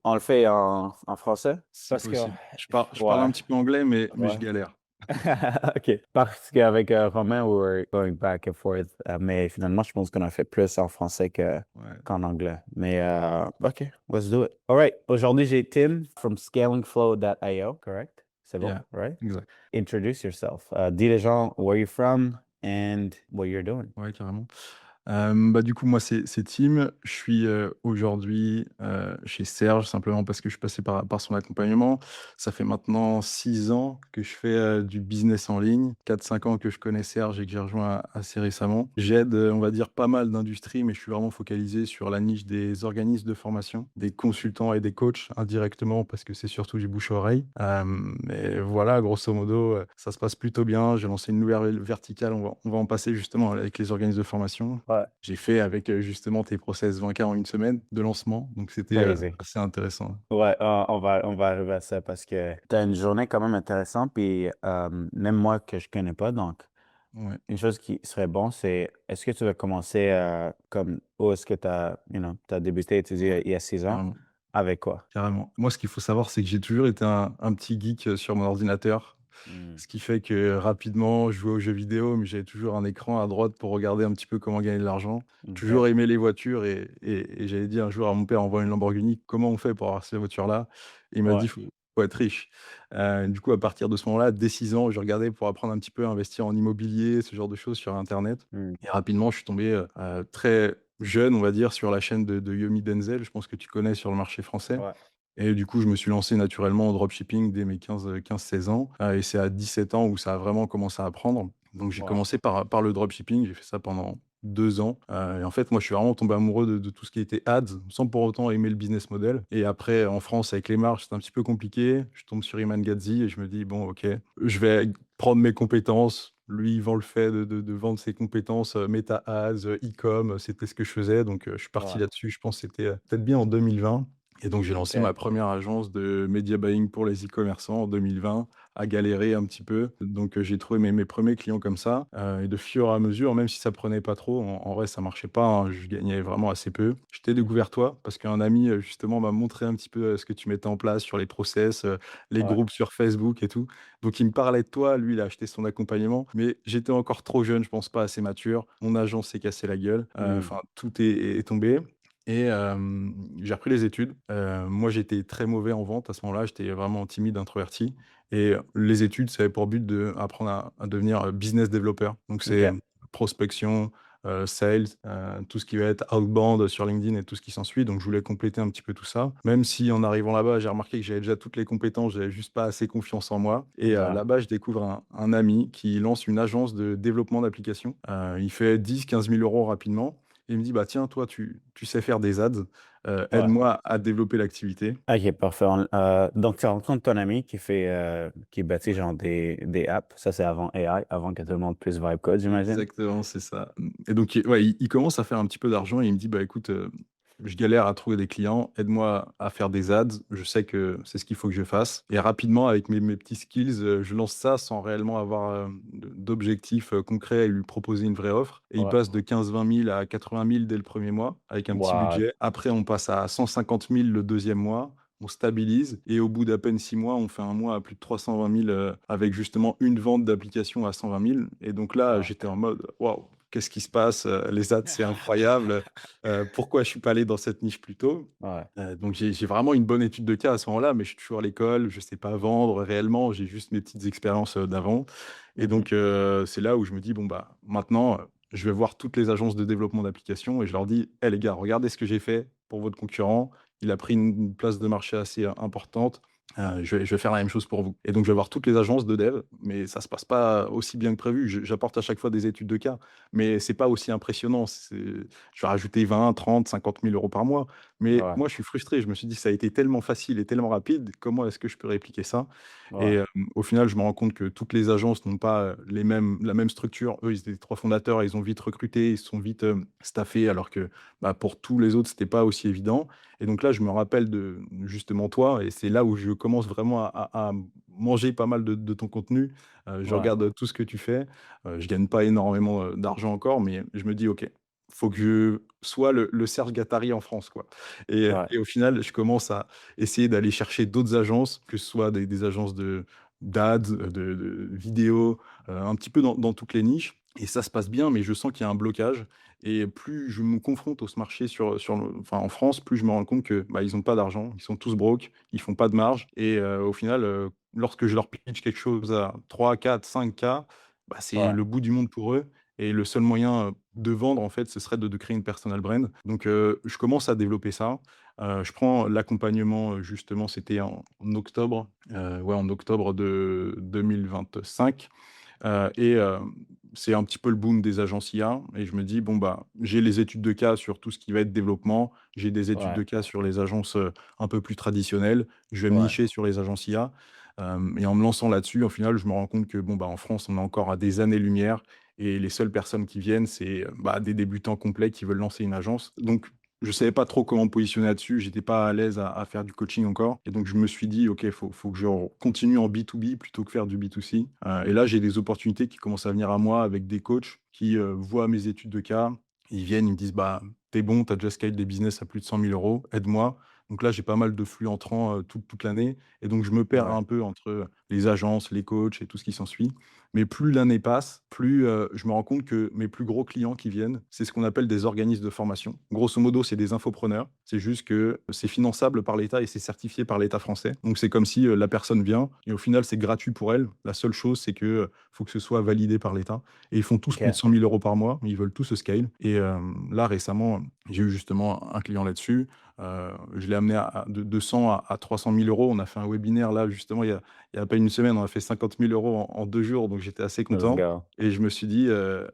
On le fait en français? Si Parce que possible. Je parle un ouais, petit peu anglais, mais je ouais. galère. OK. Parce qu'avec, Romain, we were going back and forth, mais finalement, je pense qu'on a fait plus en français que Ouais, qu'en anglais. Mais, OK, let's do it. All right. Aujourd'hui, j'ai Tim from scalingflow.io, correct? C'est bon, yeah, right? exact. Introduce yourself. Dis les gens where you're from and what you're doing. Ouais, carrément. Bah, du coup, moi, c'est Tim. Je suis, aujourd'hui, chez Serge, simplement parce que je suis passé par son accompagnement. Ça fait maintenant 6 ans que je fais, du business en ligne, 4 5 ans que je connais Serge et que j'ai rejoint assez récemment. J'aide, on va dire pas mal d'industries, mais je suis vraiment focalisé sur la niche des organismes de formation, des consultants et des coachs indirectement parce que c'est surtout du bouche à oreille. Et voilà, grosso modo, ça se passe plutôt bien. J'ai lancé une nouvelle verticale, on va en passer justement avec les organismes de formation. Ouais, J'ai fait avec, justement tes process 20K en une semaine de lancement, donc c'était, crazy. assez intéressant. Ouais, on va arriver à ça parce que tu as une journée quand même intéressante, puis même moi que je connais pas, donc Ouais, une chose qui serait bon, c'est est-ce que tu vas commencer comme où est-ce que tu as, t'as débuté à étudier il y a 6 ans? carrément, Avec quoi? carrément. Moi, ce qu'il faut savoir, c'est que j'ai toujours été un petit geek, sur mon ordinateur. Hmm. Ce qui fait que rapidement, je jouais aux jeux vidéo, mais j'avais toujours un écran à droite pour regarder un petit peu comment gagner de l'argent. OK. Toujours aimé les voitures et j'avais dit un jour à mon père: «On vend une Lamborghini, comment on fait pour avoir cette voiture-là?» Et il m'a dit: Ouais, «Faut être riche». Du coup, à partir de ce moment-là, dès 6 ans, je regardais pour apprendre un petit peu à investir en immobilier, ce genre de choses sur internet hmm, et rapidement, je suis tombé, très jeune, on va dire, sur la chaîne de Yomi Denzel, je pense que tu connais sur le marché français. ouais, Et du coup, je me suis lancé naturellement en dropshipping dès mes 15-16 ans, et c'est à 17 ans où ça a vraiment commencé à prendre. Donc j'ai ouais, commencé par le dropshipping, j'ai fait ça pendant 2 ans, et en fait, moi, je suis vraiment tombé amoureux de tout ce qui était ads, sans pour autant aimer le business model. Et après, en France, avec les marges, c'est un petit peu compliqué. Je tombe sur Iman Gadzhi et je me dis: «Bon, OK, je vais prendre mes compétences». Lui, il vend le fait de vendre ses compétences, Meta Ads, e-com, c'était ce que je faisais, donc je suis parti ouais. là-dessus. Je pense que c'était, peut-être bien en 2020. Et donc j'ai lancé ma OK. première agence de media buying pour les e-commerçants en 2020, à galérer un petit peu. Donc j'ai trouvé mes 1 clients comme ça, et de fur et à mesure, même si ça prenait pas trop, en vrai ça marchait pas, hein, je gagnais vraiment assez peu. Je t'ai découvert toi parce qu'un ami, justement m'a montré un petit peu, ce que tu mettais en place sur les process, les Ouais. groupes sur Facebook et tout. Donc il me parlait de toi, lui il a acheté son accompagnement, mais j'étais encore trop jeune, je pense pas assez mature. Mon agence s'est cassé la gueule, Hmm. enfin tout est tombé. Et j'ai repris les études. Moi, j'étais très mauvais en vente à ce moment-là, j'étais vraiment timide, introverti et les études, ça avait pour but d'apprendre à devenir, business developer. Donc c'est, OK. prospection, sales, tout ce qui va être outbound sur LinkedIn et tout ce qui s'ensuit. Donc je voulais compléter un petit peu tout ça. Même si en arrivant là-bas, j'ai remarqué que j'avais déjà toutes les compétences, j'avais juste pas assez confiance en moi et Ouais. là-bas, je découvre un ami qui lance une agence de développement d'applications. Il fait 10 000 à 15 000 € rapidement. Et il me dit: «Bah, tiens, toi, tu sais faire des ads, Ouais. aide-moi à développer l'activité». OK, parfait. Donc, tu rencontres ton ami qui bâtit genre des apps. Ça, c'est avant AI, avant que tout le monde puisse vibe code, j'imagine? Exactement, c'est ça. Et donc il commence à faire un petit peu d'argent et il me dit: «Bah, écoute, je galère à trouver des clients, aide-moi à faire des ads, je sais que c'est ce qu'il faut que je fasse». Et rapidement avec mes petits skills, je lance ça sans réellement avoir, d'objectifs, concrets et lui proposer une vraie offre et il Ouais. passe de 15-20 000 à 80 000 dès le premier mois avec un petit Wow. budget. Après on passe à 150 000 le deuxième mois. On stabilise et au bout d'à peine 6 mois, on fait un mois à plus de 320 000, avec justement une vente d'application à 120 000. Et donc là, Wow. j'étais en mode: «Waouh, qu'est-ce qui se passe? Les ads, c'est incroyable, pourquoi je suis pas allé dans cette niche plus tôt?» Ouais. Donc j'ai vraiment une bonne étude de cas à ce moment-là, mais je suis toujours à l'école, je sais pas vendre réellement, j'ai juste mes petites expériences, d'avant. Et Mhm. donc c'est là où je me dis: «Bon, bah, maintenant, je vais voir toutes les agences de développement d'applications» et je leur dis: «Eh les gars, regardez ce que j'ai fait pour votre concurrent. Il a pris une place de marché assez, importante. Je vais faire la même chose pour vous». Et donc je vais voir toutes les agences de dev, mais ça se passe pas aussi bien que prévu. J'apporte à chaque fois des études de cas, mais c'est pas aussi impressionnant. Je vais rajouter 20 30 50 000 € par mois. Mais Ouais. moi, je suis frustré. Je me suis dit: «Ça a été tellement facile et tellement rapide, comment est-ce que je peux répliquer ça?» Et Ouais. au final, je me rends compte que toutes les agences n'ont pas, la même structure. Eux, ils étaient 3 fondateurs, ils ont vite recruté, ils se sont vite, staffés alors que, bah, pour tous les autres, c'était pas aussi évident. Et donc là, je me rappelle de justement toi et c'est là où je commence vraiment à manger pas mal de ton contenu. Je Ouais. regarde tout ce que tu fais. Je gagne pas énormément, d'argent encore, mais je me dis: «OK». faut que je sois le Serge Guattari en France, quoi. Ouais, Et au final, je commence à essayer d'aller chercher d'autres agences, que ce soit des agences d'ads, de vidéos, un petit peu dans toutes les niches et ça se passe bien, mais je sens qu'il y a un blocage et plus je me confronte au ce marché sur le enfin, en France, plus je me rends compte que, bah, ils ont pas d'argent, ils sont tous broke, ils font pas de marge et au final, lorsque je leur pitch quelque chose à 3, 4, 5K, bah, c'est ouais, le bout du monde pour eux et le seul moyen, de vendre, en fait, ce serait de créer une personal brand. Donc je commence à développer ça. Je prends l'accompagnement, justement, c'était en octobre, ouais, en octobre de 2025. C'est un petit peu le boom des agences IA et je me dis: «Bon, bah, j'ai les études de cas sur tout ce qui va être développement, j'ai des études ouais, de cas sur les agences, un peu plus traditionnelles. Je vais me ouais, nicher sur les agences IA». Et en me lançant là-dessus, au final, je me rends compte que, bon, bah, en France, on est encore à des années-lumière et les seules personnes qui viennent, c'est, bah, des débutants complets qui veulent lancer une agence. Donc je savais pas trop comment me positionner là-dessus, j'étais pas à l'aise à faire du coaching encore et donc je me suis dit: «OK, faut que je continue en B2B plutôt que faire du B2C». Et là, j'ai des opportunités qui commencent à venir à moi avec des coachs qui, voient mes études de cas. Ils viennent, ils me disent: «Bah, tu es bon, tu as déjà scale des business à plus de 100 000 €, aide-moi». Donc là, j'ai pas mal de flux entrants, toute l'année et donc je me perds ouais. un peu entre les agences, les coachs et tout ce qui s'ensuit. Mais plus l'année passe, plus, je me rends compte que mes plus gros clients qui viennent, c'est ce qu'on appelle des organismes de formation. Grosso modo, c'est des infopreneurs. C'est juste que c'est finançable par l'État et c'est certifié par l'État français. Donc c'est comme si, la personne vient et au final, c'est gratuit pour elle. La seule chose, c'est que, faut que ce soit validé par l'État et ils font tous plus de OK. 100 000 € par mois. Ils veulent tous se scale et là, récemment, j'ai eu justement un client là-dessus. Je l'ai amené de 100 à 300 000 €. On a fait un webinaire là, justement, il y a à peine une semaine, on a fait 50 000 € en 2 jours, donc j'étais assez Let's content go. et je me suis dit,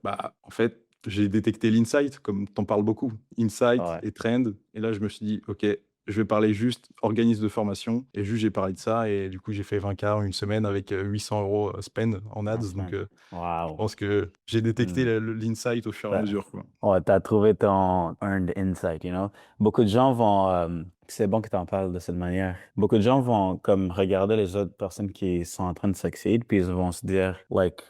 bah, en fait, j'ai détecté l'insight, comme tu en parles beaucoup, insight Ouais, et trend et là, je me suis dit: «OK, je vais parler juste organisme de formation» et juste j'ai parlé de ça et du coup, j'ai fait 20K en une semaine avec, 800 € spend en en ads, donc semaine. je Wow. pense que j'ai détecté Mmh. l'insight au fur et à Ouais. mesure, quoi. Ouais, t'as trouvé ton earned insight, you know? Beaucoup de gens vont, c'est bon que tu en parles de cette manière. Beaucoup de gens vont comme regarder les autres personnes qui sont en train de succeed, puis ils vont se dire, like,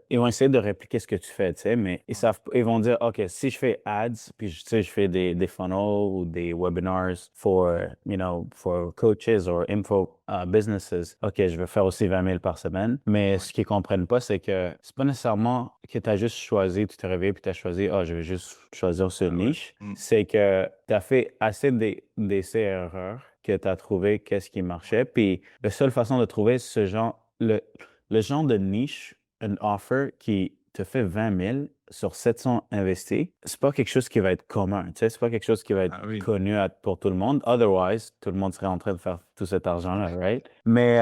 ils vont essayer de répliquer ce que tu fais, tu sais, mais ils vont dire, OK, si je fais ads, puis tu sais, je fais des funnels ou des webinars for coaches or info businesses, OK, je vais faire aussi 20 000 par semaine. Mais Ouais, ce qu'ils comprennent pas, c'est que c'est pas nécessairement que tu as juste choisi, tu t'es réveillé puis tu as choisi, je vais juste choisir ce bah, ouais. niche. Mmh. C'est que tu as fait assez d'essais-erreurs que tu as trouvé qu'est-ce qui marchait. Puis la seule façon de trouver le genre de niche, un offer qui te fait 20 000 sur 700 investis, c'est pas quelque chose qui va être commun. Tu sais, c'est pas quelque chose qui va être Ah oui. connu pour tout le monde. Otherwise, tout le monde serait en train de faire tout cet argent-là, right? Mais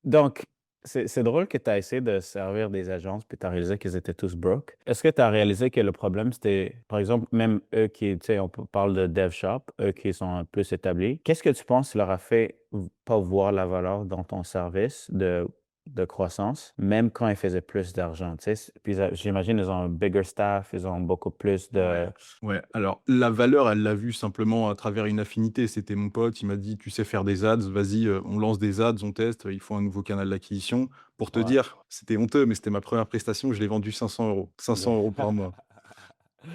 donc, c'est drôle que tu as essayé de servir des agences puis tu as réalisé qu'ils étaient tous broke. Est-ce que tu as réalisé que le problème, c'était, par exemple, même eux qui, tu sais, parle de dev shop, eux qui sont plus établis, qu'est-ce que tu penses leur a fait pas voir la valeur dans ton service de croissance, même quand ils faisaient plus d'argent, tu sais? Puis j'imagine ils ont un bigger staff, ils ont beaucoup plus Ouais, de... ouais. Alors, la valeur, elle l'a vue simplement à travers une affinité. C'était mon pote, il m'a dit: «Tu sais faire des ads, vas-y, on lance des ads, on teste, il faut un nouveau canal d'acquisition». Pour te Ouais. dire, c'était honteux, mais c'était ma première prestation, je l'ai vendu 500 €. 500 € par mois.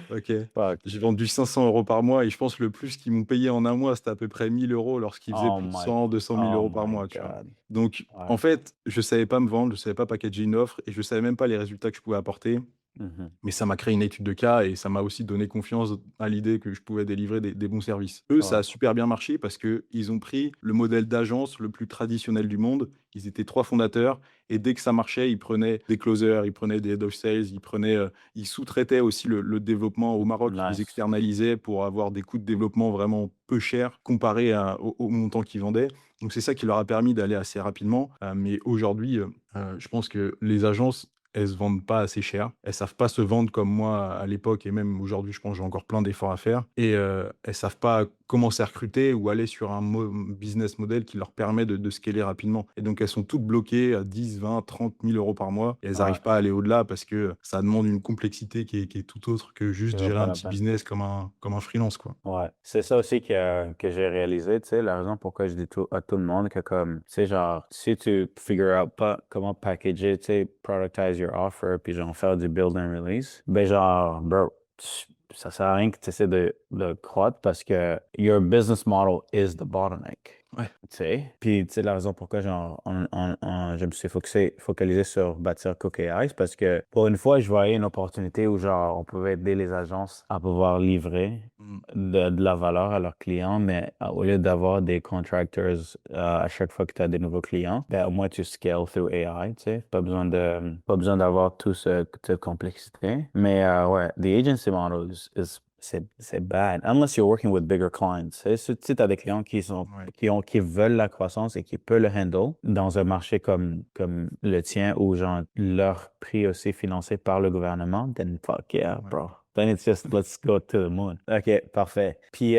OK. Fuck. J'ai vendu 500 € par mois et je pense le plus qu'ils m'ont payé en un mois, c'était à peu près 1 000 € lorsqu'ils faisaient Oh plus de my, 100 200 000 € par mois, tu vois? God. Donc Ouais. en fait, je savais pas me vendre, je savais pas packager une offre et je savais même pas les résultats que je pouvais apporter. Mhm. Mais ça m'a créé une étude de cas et ça m'a aussi donné confiance à l'idée que je pouvais délivrer des bons services. Eux, ça Ouais. a super bien marché parce qu'ils ont pris le modèle d'agence le plus traditionnel du monde. Ils étaient 3 fondateurs et dès que ça marchait, ils prenaient des closers, ils prenaient des head of sales, ils sous-traitaient aussi le développement au Maroc. Ils Nice. externalisaient pour avoir des coûts de développement vraiment peu chers comparés au montant qu'ils vendaient. Donc c'est ça qui leur a permis d'aller assez rapidement. Mais aujourd'hui, je pense que les agences, elles se vendent pas assez cher. Elles savent pas se vendre comme moi à l'époque et même aujourd'hui, je pense que j'ai encore plein d'efforts à faire et elles savent pas commencer à recruter ou aller sur un business model qui leur permet de scaler rapidement et donc elles sont toutes bloquées à 10, 20, 30 000 € par mois et elles Ouais. n'arrivent pas à aller au-delà parce que ça demande une complexité qui est tout autre que Je juste vois gérer pas un la petit peine. business comme un freelance, quoi. Ouais, c'est ça aussi que j'ai réalisé, tu sais, la raison pourquoi je dis à tout le monde que comme, tu sais, genre, si tu figure out pas comment packager, tu sais, productize your offer, puis genre faire du build and release, ben genre, bro, ça sert à rien que tu essaies de croître parce que your business model is the bottleneck. Ouais. Tu sais? Puis, tu sais, la raison pourquoi genre, je me suis focalisé sur bâtir Cook AI, c'est parce que pour une fois, je voyais une opportunité où genre, on pouvait aider les agences à pouvoir livrer Mmh. de la valeur à leurs clients, mais au lieu d'avoir des contractors à chaque fois que tu as des nouveaux clients, ben, au moins tu scales through AI, tu sais. Pas besoin d'avoir toute complexité. Mais ouais, the agency model c'est bad. Unless you're working with bigger clients. Si tu as des clients Ouais. qui veulent la croissance et qui peuvent le handle dans un marché comme le tien où genre leur prix aussi est financé par le gouvernement, then fuck yeah, Ouais. bro. Then it's just let's go to the moon. OK, parfait. Puis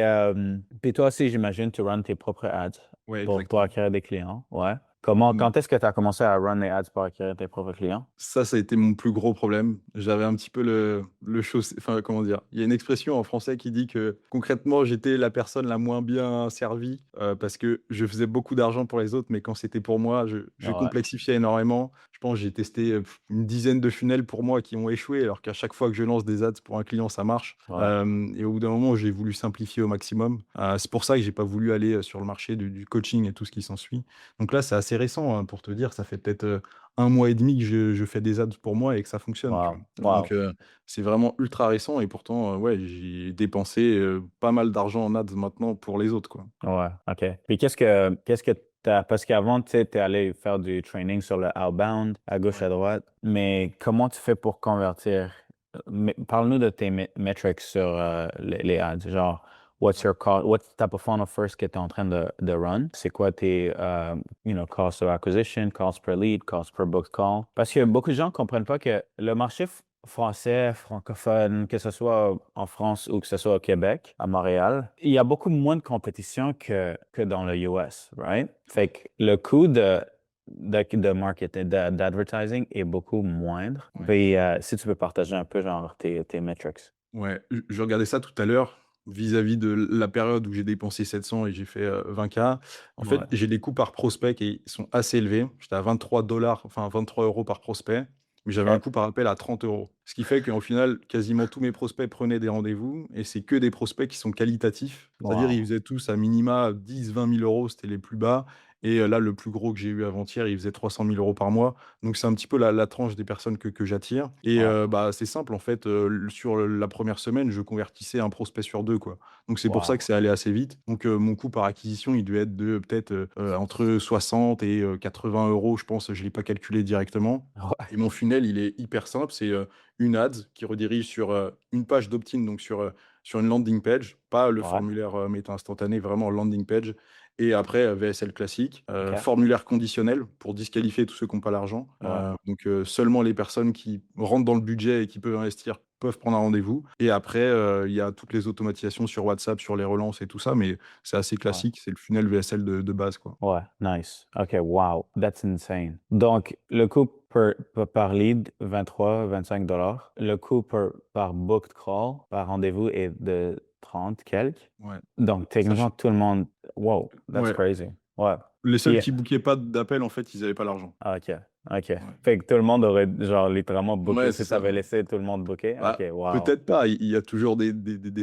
toi aussi, j'imagine, tu runs tes propres ads Ouais, pour exactement. acquérir des clients. Ouais. Mmh. Quand est-ce que tu as commencé à run les ads pour acquérir tes propres clients? Ça a été mon plus gros problème. J'avais un petit peu le chaussé enfin, comment dire? Il y a une expression en français qui dit que concrètement, j'étais la personne la moins bien servie, parce que je faisais beaucoup d'argent pour les autres, mais quand c'était pour moi, je Ouais, complexifiais énormément. Je pense que j'ai testé, une dizaine de funnels pour moi qui ont échoué, alors qu'à chaque fois que je lance des ads pour un client, ça marche. ouais, Et au bout d'un moment, j'ai voulu simplifier au maximum. C'est pour ça que j'ai pas voulu aller, sur le marché du coaching et tout ce qui s'ensuit. Donc là, c'est assez récent, hein, pour te dire, ça fait peut-être, 1 mois et demi que je fais des ads pour moi et que ça fonctionne, tu wow, vois? Donc wow. c'est vraiment ultra récent et pourtant, ouais, j'ai dépensé, pas mal d'argent en ads maintenant pour les autres, quoi. Ouais, OK. Puis qu'est-ce que t'as, parce qu'avant, tu sais, t'es allé faire du training sur le outbound, à gauche, Ouais. à droite, mais comment tu fais pour convertir? Parle-nous de tes metrics sur les ads. Genre, Ouais. what type of funnel first que tu es en train de run? C'est quoi tes, cost of acquisition, cost per lead, cost per booked call? Parce que beaucoup de gens ne comprennent pas que le marché français, francophone, que ce soit en France ou que ce soit au Québec, à Montréal, il y a beaucoup moins de compétition que dans le US, right? Fait que le coût de marketing, d'advertising est beaucoup moindre. Ouais. Puis, si tu peux partager un peu, genre, tes metrics. Ouais, je regardais ça tout à l'heure, vis-à-vis de la période où j'ai dépensé 700 et j'ai fait, 20 K. En fait, Ouais. j'ai des coûts par prospect qui sont assez élevés. J'étais à 23 enfin 23 € par prospect, mais j'avais un OK. coût par appel à 30 €. Ce qui fait qu'au final, quasiment tous mes prospects prenaient des rendez-vous et c'est que des prospects qui sont qualitatifs. C'est-à-dire, ils Wow. faisaient tous à minima 10 000 à 20 000 €, c'était les plus bas et là, le plus gros que j'ai eu avant-hier, il faisait 300 000 € par mois. Donc c'est un petit peu la tranche des personnes que j'attire et Wow. bah, c'est simple en fait, sur la première semaine, je convertissais un prospect sur 2 quoi. Donc c'est pour ça que Wow. c'est allé assez vite. Donc mon coût par acquisition, il devait être de peut-être, entre 60 et 80 €, je pense, je l'ai pas calculé directement Ouais. et mon funnel, il est hyper simple, c'est, une ad qui redirige sur, une page d'opt-in, donc sur une landing page, pas le Ouais. formulaire, méta instantané, vraiment landing page et après, VSL classique, OK. formulaire conditionnel pour disqualifier tous ceux qui ont pas l'argent. Ouais. Donc seulement les personnes qui rentrent dans le budget et qui peuvent investir peuvent prendre un rendez-vous et après, il y a toutes les automatisations sur WhatsApp, sur les relances et tout ça, mais c'est assez Ouais. classique, c'est le funnel VSL de base, quoi. Ouais. Nice. OK. Wow. That's insane. Donc, le coût par lead, 23, 25 $. Le coût par booked call, par rendez-vous est de 30 quelques. Ouais, Donc, sach techniquement, tout le monde. Wow. That's ouais, crazy. Ouais. les seuls Puis, qui bookaient pas d'appel, en fait, ils avaient pas l'argent. OK. OK. Ouais. Fait que tout le monde aurait, genre, littéralement booké. Ouais, c'est Si tu ça. avais laissé tout le monde booker. OK. Bah, Wow. peut-être pas, il y a toujours des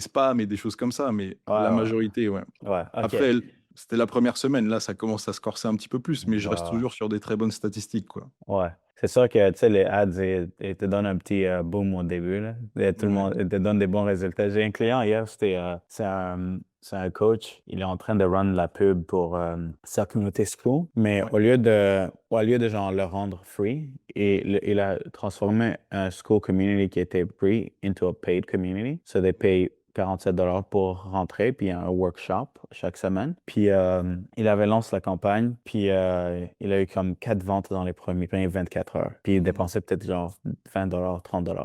spams et des choses comme ça, mais Ouais. la Ouais. majorité, ouais. Ouais. OK. Après, c'était la première semaine, là, ça commence à se corser un petit peu plus, mais je reste Ouais. toujours sur des très bonnes statistiques, quoi. Ouais. C'est sûr que, tu sais, les ads, ils te donnent un petit boom au début, là. Et tout le Ouais, monde, ils te donne des bons résultats. J'ai un client hier, c'est un coach. Il est en train de run la pub pour sa communauté school, mais ouais, au lieu de genre le rendre free, il a transformé un school community qui était free into a paid community. So they pay 47 $ pour rentrer, puis il y a un workshop chaque semaine. Puis il avait lancé la campagne, puis il a eu comme 4 ventes dans les premières 24 heures. Puis il mmh, dépensait peut-être genre 20 $, 30 $.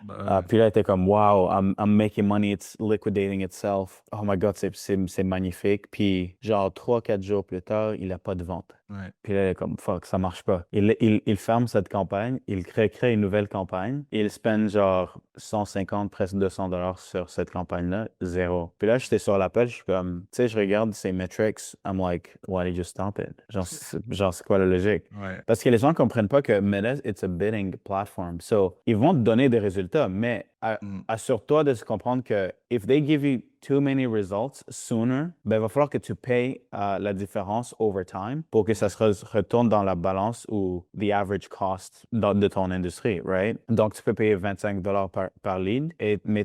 bah, ouais, Puis là, il était comme, wow, I'm making money, it's liquidating itself. Oh my God, c'est magnifique. Puis genre 3, 4 jours plus tard, il n'a pas de vente. Ouais. Puis là, elle est comme, fuck, ça marche pas. Il ferme cette campagne, il crée une nouvelle campagne, et il spend genre 150, presque $200 sur cette campagne-là, zéro. Puis là, j'étais sur l'appel, je suis comme, tu sais, je regarde ces metrics, I'm like, why did you stop it? Genre, c'est quoi la logique? Ouais. Parce que les gens comprennent pas que Meta, it's a bidding platform. So, ils vont te donner des résultats, mais Mm. assure-toi de se comprendre que if they give you too many results sooner, ben, il va falloir que tu payes la différence over time pour que ça se retourne dans la balance ou the average cost de ton industrie, right? Donc, tu peux payer $25 par lead, mais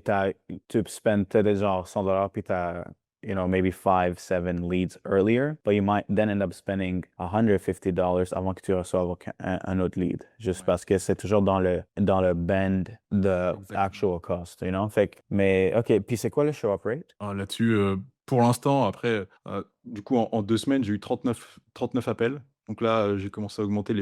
tu spends peut-être genre $100 puis tu as maybe 5, 7 leads earlier, but you might then end up spending $150 avant que tu reçoives un autre lead. Juste Ouais. parce que c'est toujours dans le band de Exactement. actual cost, you know? Fait que, mais, OK, puis c'est quoi le show-up rate? Là-dessus, pour l'instant, après, du coup, en 2 semaines, j'ai eu 39 appels. Donc là, j'ai commencé à augmenter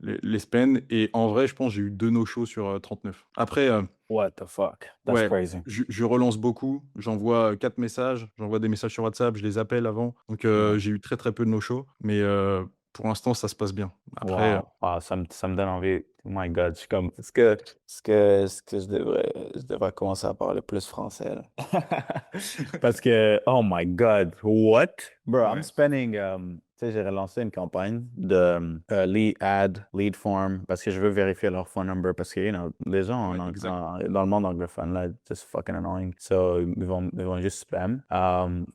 les spends et en vrai, je pense, j'ai eu 2 no-shows sur, 39. Après, What the fuck? That's ouais, crazy. je relance beaucoup, j'envoie 4 messages, j'envoie des messages sur WhatsApp, je les appelle avant. Donc Ouais. j'ai eu très, très peu de no-shows, mais pour l'instant, ça se passe bien. Après, Wow. Wow, ça me donne envie. Oh my God, je suis comme, est-ce que je devrais commencer à parler plus français, là? Parce que, oh my God, what? Bro, I'm ouais, spending, tu sais, j'ai relancé une campagne de lead form, parce que je veux vérifier leur phone number, parce que, les gens ouais, exact. dans le monde anglophone, là, just fucking annoying. So, ils vont juste spam.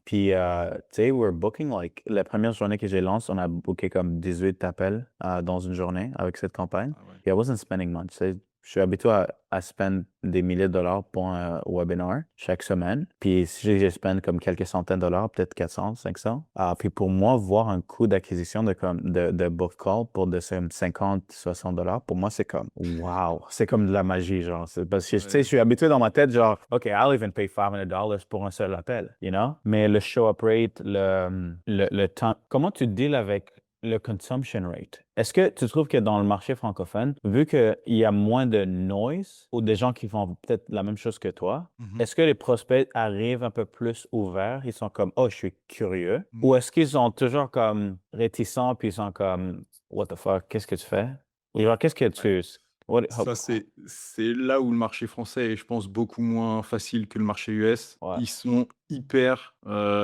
Puis, tu sais, we're booking, like, la première journée que j'ai lancé, on a booké comme 18 appels dans une journée avec cette campagne. Ah ouais. Puis I wasn't spending much. Tu sais. Je suis habitué à spend des milliers de dollars pour un webinar chaque semaine. Puis si je spend comme quelques centaines de dollars, peut-être 400, 500. Puis pour moi, voir un coût d'acquisition de book call pour de 50, 60 dollars, pour moi, c'est comme, wow, c'est comme de la magie, genre. Parce que, tu sais, Ouais. je suis habitué dans ma tête, genre, OK, I'll even pay $500 pour un seul appel, you know? Mais le show-up rate, le temps, comment tu deals avec le consumption rate? Est-ce que tu trouves que dans le marché francophone, vu qu'il y a moins de noise ou des gens qui font peut-être la même chose que toi, Mmh. est-ce que les prospects arrivent un peu plus ouverts? Ils sont comme, oh, je suis curieux. Mmh. Ou est-ce qu'ils sont toujours comme réticents puis ils sont comme, what the fuck, qu'est-ce que tu fais? Ou genre, qu'est-ce que Ouais. tu. What, Ça, c'est là où le marché français est, je pense, beaucoup moins facile que le marché US. ouais. Ils sont hyper,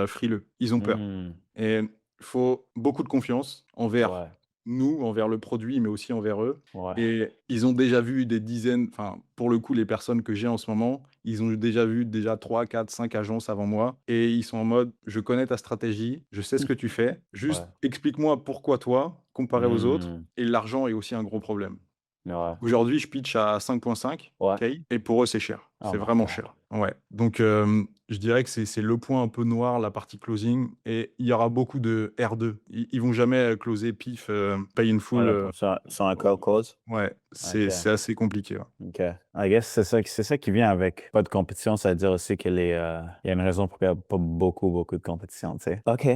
frileux. Ils ont peur Hmm, et il faut beaucoup de confiance envers ouais, nous, envers le produit, mais aussi envers eux ouais. et ils ont déjà vu des dizaines enfin, pour le coup, les personnes que j'ai en ce moment, ils ont déjà vu déjà 3, 4, 5 agences avant moi et ils sont en mode: «Je connais ta stratégie, je sais ce que tu fais, Ouais. juste explique-moi pourquoi toi, comparé aux autres» Hmm, et l'argent est aussi un gros problème. ouais. Aujourd'hui, je pitch à 5,5 Ouais. K et pour eux, c'est cher. Oh C'est my vraiment God. cher. Ouais. Donc, je dirais que c'est le point un peu noir, la partie closing et il y aura beaucoup de R2. Ils vont jamais, closer pif, pay in full, Voilà, sur un call close. ouais, OK. c'est assez compliqué, ouais. OK. I guess c'est ça qui vient avec pas de compétition, ça veut dire aussi qu'il y a une raison pour qu'il n'y a pas beaucoup, beaucoup de compétition, tu sais. OK.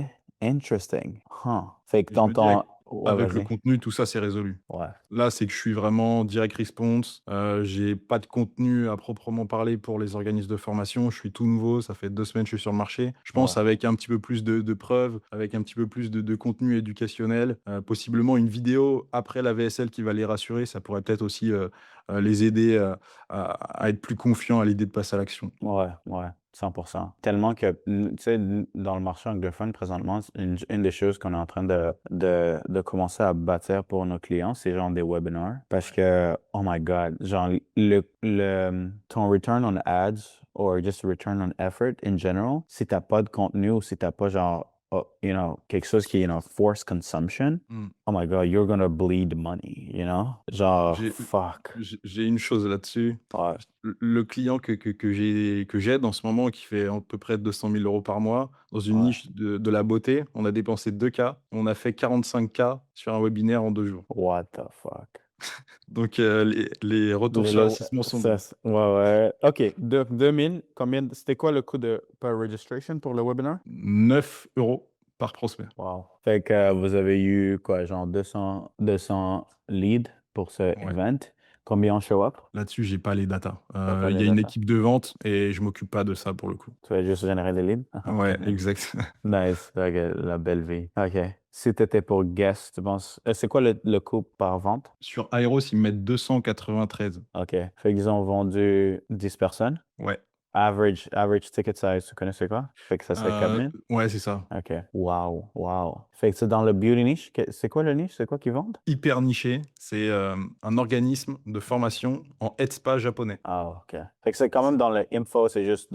Interesting. Huh. Fait que Et je me dis avec Ouais, avec le vas-y. contenu, tout ça, c'est résolu. Ouais. Là, c'est que je suis vraiment direct response, j'ai pas de contenu à proprement parler pour les organismes de formation. Je suis tout nouveau, ça fait 2 semaines que je suis sur le marché. Je pense Ouais. avec un petit peu plus de preuves, avec un petit peu plus de contenu éducationnel, possiblement une vidéo après la VSL qui va les rassurer, ça pourrait peut-être aussi, les aider, à être plus confiants à l'idée de passer à l'action. Ouais, ouais, 100%. Tellement que, tu sais, dans le marché anglophone, présentement, une des choses qu'on est en train de commencer à bâtir pour nos clients, c'est genre des webinars. Parce que, oh my God, genre, ton return on ads or just return on effort in general, si t'as pas de contenu ou si t'as pas genre, quelque chose qui est, forced consumption, Mmh. oh my God, you're gonna bleed money, Genre, J'ai fuck. j'ai une chose là-dessus. Ouais, Le client que j'aide en ce moment, qui fait à peu près 200 000 € par mois, dans une ouais. niche de la beauté, on a dépensé 2 K, on a fait 45 K sur un webinaire en 2 jours. What the fuck? Donc les retours Les sur low, investissement sont bons. ouais, ouais. OK. 2000, c'était quoi le coût per registration pour le webinar? 9 € par prospect. Wow. Fait que vous avez eu quoi, genre 200 leads pour ce Ouais. event. Combien on show up? Là-dessus, j'ai pas les datas. T'as pas Il les y a une datas? équipe de vente et je m'occupe pas de ça pour le coup. Tu vas juste générer des leads? Ouais, exact. Nice. Ok, la belle vie. OK. Si tu étais pour guest, tu penses, c'est quoi le coût par vente? Sur Aeros, ils me mettent 293. OK. Fait qu'ils ont vendu 10 personnes. Ouais. Average ticket size, tu connais c'est quoi? Fait que ça serait 4000? Ouais, c'est ça. OK. Wow, wow. Fait que c'est dans le beauty niche. C'est quoi le niche? C'est quoi qu'ils vendent? Hyper niché. C'est un organisme de formation en head spa japonais. Ah, OK. Fait que c'est quand même dans le info, c'est juste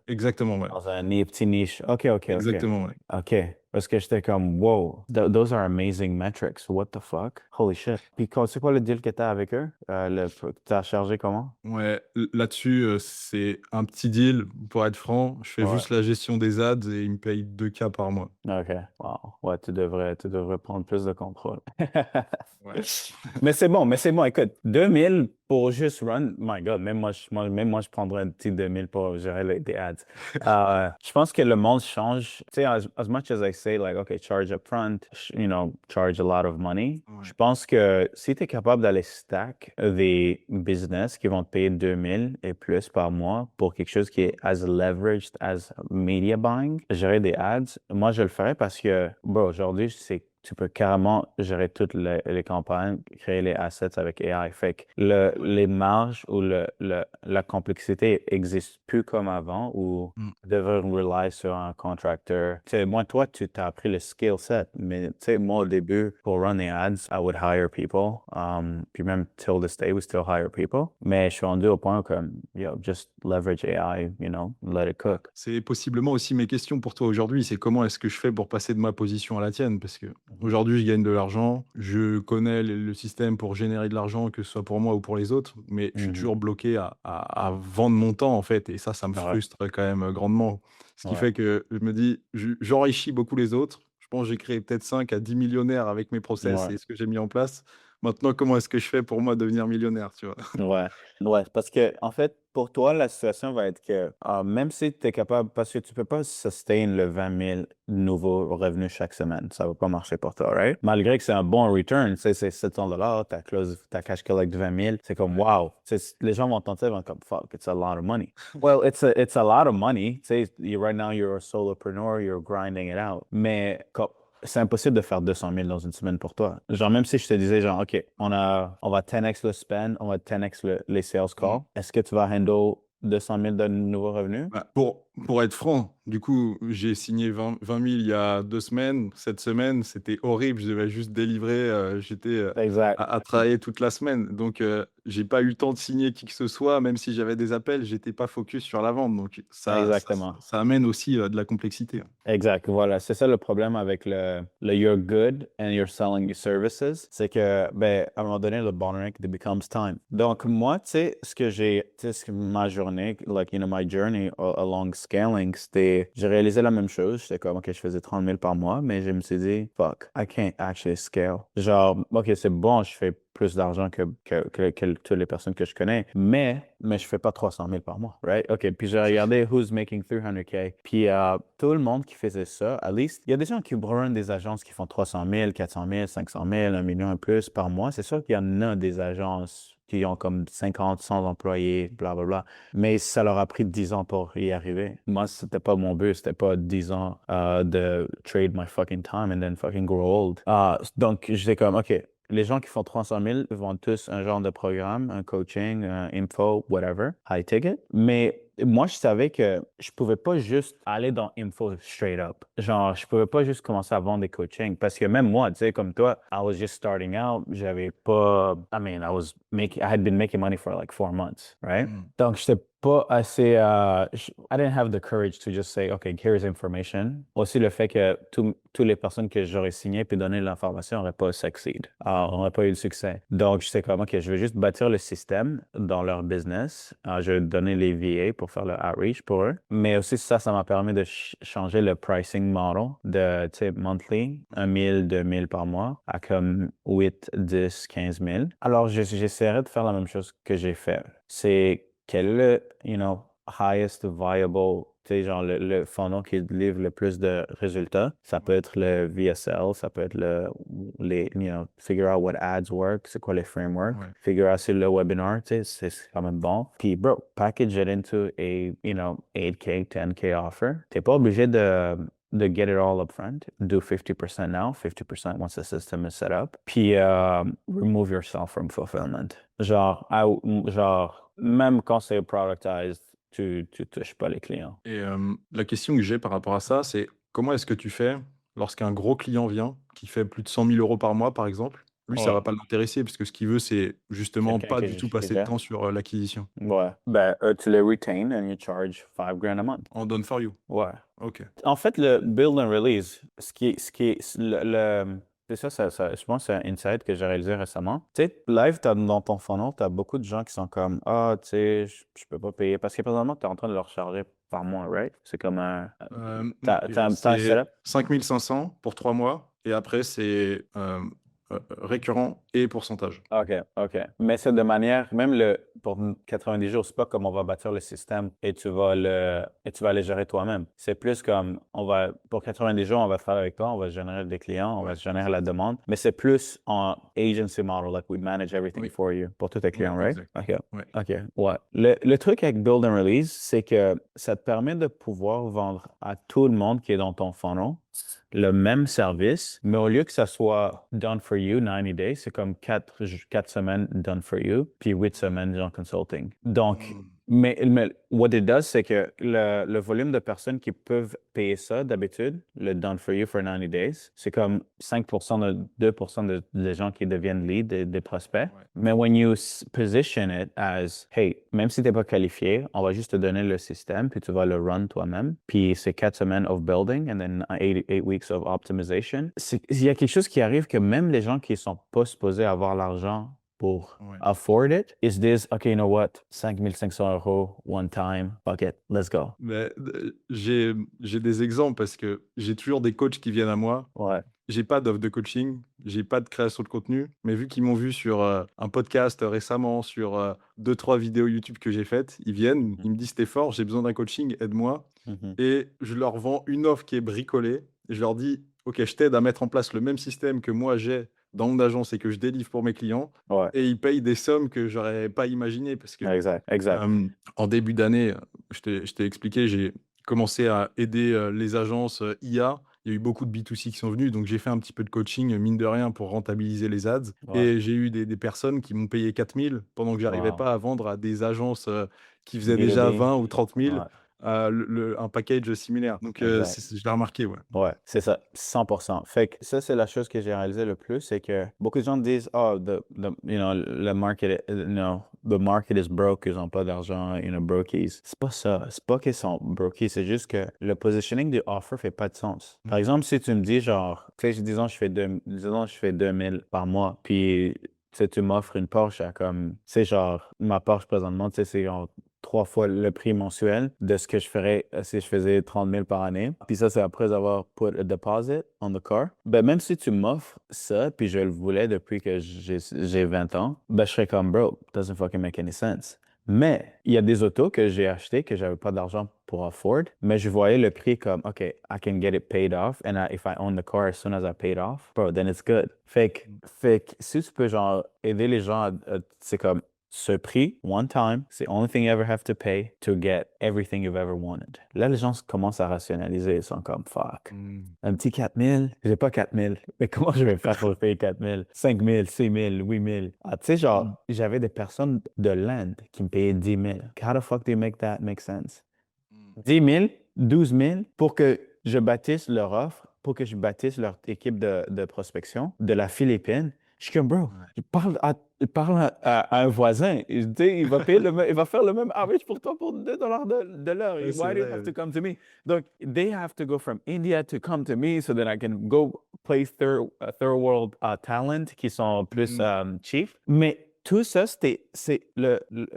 Exactement, ouais. dans un petit niche. OK, OK, OK. Exactement, ouais. OK. Parce que j'étais comme, wow, those are amazing metrics. What the fuck? Holy shit. Puis c'est quoi le deal que t'as avec eux? T'as chargé comment? Ouais, là-dessus, c'est un petit deal, pour être franc. Je fais Ouais. juste la gestion des ads et ils me payent 2K par mois. OK. Wow. Ouais, tu devrais prendre plus de contrôle. Ouais. Mais c'est bon. Écoute, 2000 pour juste run, my God, même moi, je prendrais un petit 2000 pour gérer des ads. Je pense que le monde change. Tu sais, as much as I say, like, OK, charge up front, charge a lot of money. Ouais. Je pense que si tu es capable d'aller stack des business qui vont te payer 2000 et plus par mois pour quelque chose qui est as leveraged as media buying, gérer des ads, moi, je le ferais parce que, bro, aujourd'hui, tu peux carrément gérer toutes les campagnes, créer les assets avec AI. Fait que les marges ou la complexité n'existe plus comme avant où Mm. tu devrais rely sur un contractor. Tu sais, moi, toi, tu t'as appris le skill set, mais tu sais, moi, au début, pour run les ads, I would hire people. Puis même till this day, we still hire people. Mais je suis rendu au point comme, yo, just leverage AI, let it cook. C'est possiblement aussi mes questions pour toi aujourd'hui. C'est comment est-ce que je fais pour passer de ma position à la tienne? Parce que aujourd'hui, je gagne de l'argent. Je connais le système pour générer de l'argent, que ce soit pour moi ou pour les autres. Mais je suis toujours bloqué à vendre mon temps, en fait. Et ça me Ouais, frustre quand même grandement. Ce qui ouais. fait que je me dis, j'enrichis beaucoup les autres. Je pense que j'ai créé peut-être 5 à 10 millionnaires avec mes process Ouais. et ce que j'ai mis en place. Maintenant, comment est-ce que je fais pour moi devenir millionnaire, tu vois? Ouais, ouais, parce que en fait, pour toi, la situation va être que même si tu es capable, parce que tu peux pas sustain le 20 000 nouveaux revenus chaque semaine, ça va pas marcher pour toi, right? Malgré que c'est un bon return, tu sais, c'est 700 $, ta cash collect de 20 000, c'est comme wow. Tu sais, les gens vont t'entendre, ils vont comme fuck, it's a lot of money. Well, it's a lot of money. Tu sais, right now, you're a solopreneur, you're grinding it out. Mais c'est impossible de faire 200 000 dans une semaine pour toi. Genre, même si je te disais, genre, OK, on va 10x le spend, on va 10x les sales calls, est-ce que tu vas handle 200 000 de nouveaux revenus? Bah, pour être franc, du coup, j'ai signé 20 000 il y a 2 semaines. Cette semaine, c'était horrible. Je devais juste délivrer. J'étais Exact. à travailler toute la semaine. Donc, j'ai pas eu le temps de signer qui que ce soit. Même si j'avais des appels, j'étais pas focus sur la vente. Donc, Exactement. ça amène aussi de la complexité. Exact, voilà. C'est ça le problème avec le you're good and you're selling your services. C'est que, ben, à un moment donné, le bottleneck it becomes time. Donc, moi, tu sais, ma journée, like, my journey along scaling, j'ai réalisé la même chose. J'étais comme, OK, je faisais 30 000 par mois, mais je me suis dit, fuck, I can't actually scale. Genre, OK, c'est bon, je fais plus d'argent que toutes les personnes que je connais, mais je fais pas 300 000 par mois, right? OK, puis j'ai regardé who's making 300K, puis tout le monde qui faisait ça, at least, il y a des gens qui run des agences qui font 300 000, 400 000, 500 000, 1 million et plus par mois. C'est sûr qu'il y en a des agences qui ont comme 50, 100 employés, blablabla. Mais ça leur a pris 10 ans pour y arriver. Moi, c'était pas mon but. C'était pas 10 ans de trade my fucking time and then fucking grow old. Donc, j'étais comme, OK, les gens qui font 300 000 vendent tous un genre de programme, un coaching, un info, whatever, high ticket. Mais moi, je savais que je pouvais pas juste aller dans info straight up. Genre, je pouvais pas juste commencer à vendre des coachings parce que même moi, tu sais, comme toi, I was just starting out. J'avais pas, I had been making money for like 4 months, right? Donc, j'étais pas assez, I didn't have the courage to just say, OK, here's information. Aussi, le fait que toutes les personnes que j'aurais signées puis donné l'information n'auraient pas succeed, n'auraient pas eu de succès. Donc, j'étais comme, OK, je vais juste bâtir le système dans leur business. Je vais donner les VA pour faire le outreach pour eux. Mais aussi, ça m'a permis de changer le pricing model de, tu sais, monthly, 1 000, 2 000 par mois à comme 8, 10, 15 000. Alors, j'essaierai de faire la même chose que j'ai fait. C'est quel est le, highest viable, tu sais, genre le funnel qui livre le plus de résultats. Ça peut être le VSL, ça peut être figure out what ads work, c'est quoi les frameworks, Ouais. figure out si le webinar, tu sais, c'est quand même bon. Puis, bro, package it into a, 8K, 10K offer. T'es pas obligé de get it all up front. Do 50% now, 50% once the system is set up. Puis, remove yourself from fulfillment. Genre, même quand c'est productized, tu touches pas les clients. Et la question que j'ai par rapport à ça, c'est comment est-ce que tu fais lorsqu'un gros client vient, qui fait plus de 100 000 € par mois, par exemple? Lui, ça Ouais. va pas l'intéresser parce que ce qu'il veut, c'est justement Quelqu'un pas qui du tout qui passer de gère. temps sur l'acquisition. Ouais. Ben, tu les retain and you charge $5,000 a month. En done for you. Ouais. OK. En fait, le build and release, c'est ça, je pense que c'est un insight que j'ai réalisé récemment. Tu sais, live, dans ton funnel, tu as beaucoup de gens qui sont comme, ah, tu sais, je peux pas payer. Parce que présentement, tu es en train de leur charger par mois, right? C'est comme Non, t'as un c'est setup? 5 500 pour 3 mois et après c'est, récurrent et pourcentage. OK, OK. Mais c'est de manière, même pour 90 jours, c'est pas comme on va bâtir le système et tu vas le gérer toi-même. C'est plus comme, pour 90 jours, on va faire avec toi, on va générer des clients, on va Ouais, générer la demande. Mais c'est plus en agency model, like we manage everything oui, for you, pour tous tes ouais, clients, right? exact. OK. Ouais. OK, ouais. Le truc avec Build and Release, c'est que ça te permet de pouvoir vendre à tout le monde qui est dans ton funnel le même service, mais au lieu que ça soit done for you 90 days, c'est comme 4 semaines done for you, puis 8 semaines en consulting. Donc, mais what it does, c'est que le volume de personnes qui peuvent payer ça d'habitude, le done for you for 90 days, c'est comme 5% de 2% des gens qui deviennent leads, des prospects. Ouais. Mais when you position it as, hey, même si tu n'es pas qualifié, on va juste te donner le système, puis tu vas le run toi-même. Puis c'est 4 semaines of building and then 8 weeks of optimization. Il y a quelque chose qui arrive que même les gens qui ne sont pas supposés avoir l'argent pour Ouais. afford it, is this, OK, you know what, 5 500 € one time, fuck it, let's go. Mais j'ai des exemples parce que j'ai toujours des coachs qui viennent à moi. Ouais. J'ai pas d'offre de coaching, j'ai pas de création de contenu, mais vu qu'ils m'ont vu sur, un podcast récemment, sur, 2-3 vidéos YouTube que j'ai faites, ils viennent, ils me disent: «Tu es fort, j'ai besoin d'un coaching, aide-moi» Mhm. et je leur vends une offre qui est bricolée. Je leur dis: «OK, je t'aide à mettre en place le même système que moi j'ai dans mon agence et que je délivre pour mes clients» Ouais, et ils payent des sommes que j'aurais pas imaginées parce que, exact. en début d'année, je t'ai expliqué, j'ai commencé à aider, les agences, IA. Il y a eu beaucoup de B2C qui sont venus, donc j'ai fait un petit peu de coaching, mine de rien, pour rentabiliser les ads Ouais. et j'ai eu des personnes qui m'ont payé 4 000 pendant que j'arrivais Wow. pas à vendre à des agences, qui faisaient déjà B2B. 20 ou 30 000, Ouais, un package similaire. Donc exact. je l'ai remarqué, ouais. Ouais, c'est ça, 100%. Fait que ça, c'est la chose que j'ai réalisé le plus, c'est que beaucoup de gens disent, oh, le market, the market is broke, ils n'ont pas d'argent, brokies. C'est pas ça. C'est pas qu'ils sont brokies, c'est juste que le positioning du offer fait pas de sens. Par exemple, si tu me dis, genre, tu sais, disons, je fais 2000 par mois, puis, tu sais, tu m'offres une Porsche à comme, tu sais, genre, ma Porsche présentement, tu sais, c'est genre 3 fois le prix mensuel de ce que je ferais si je faisais 30 000 par année. Puis ça, c'est après avoir put a deposit on the car. Ben, même si tu m'offres ça, puis je le voulais depuis que j'ai 20 ans, ben, je serais comme, bro, doesn't fucking make any sense. Mais il y a des autos que j'ai achetées que j'avais pas d'argent pour afford, mais je voyais le prix comme, OK, I can get it paid off, and if I own the car as soon as I paid off, bro, then it's good. Fait que si tu peux, genre, aider les gens c'est comme, ce prix, one time, c'est the only thing you ever have to pay to get everything you've ever wanted. Là, les gens commencent à rationaliser. Ils sont comme, fuck. Un petit 4 000, j'ai pas 4 000. Mais comment je vais faire pour payer 4 000? 5 000, 6 000, 8 000. Ah, tu sais, genre, j'avais des personnes de land qui me payaient 10 000. How the fuck do you make that make sense? 10 000, 12 000 pour que je bâtisse leur offre, pour que je bâtisse leur équipe de prospection de la Philippine. Je suis comme, bro, je parle à un voisin. Tu sais, il va faire le même average pour toi pour $2 de l'heure. Ouais, c'est Why do you vrai, have to ouais. come to me? Donc, they have to go from India to come to me so that I can go place third world talent qui sont plus cheap. Mais tout ça,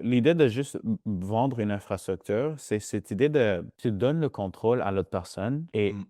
l'idée de juste vendre une infrastructure, c'est cette idée de tu donnes le contrôle à l'autre personne et Mmh.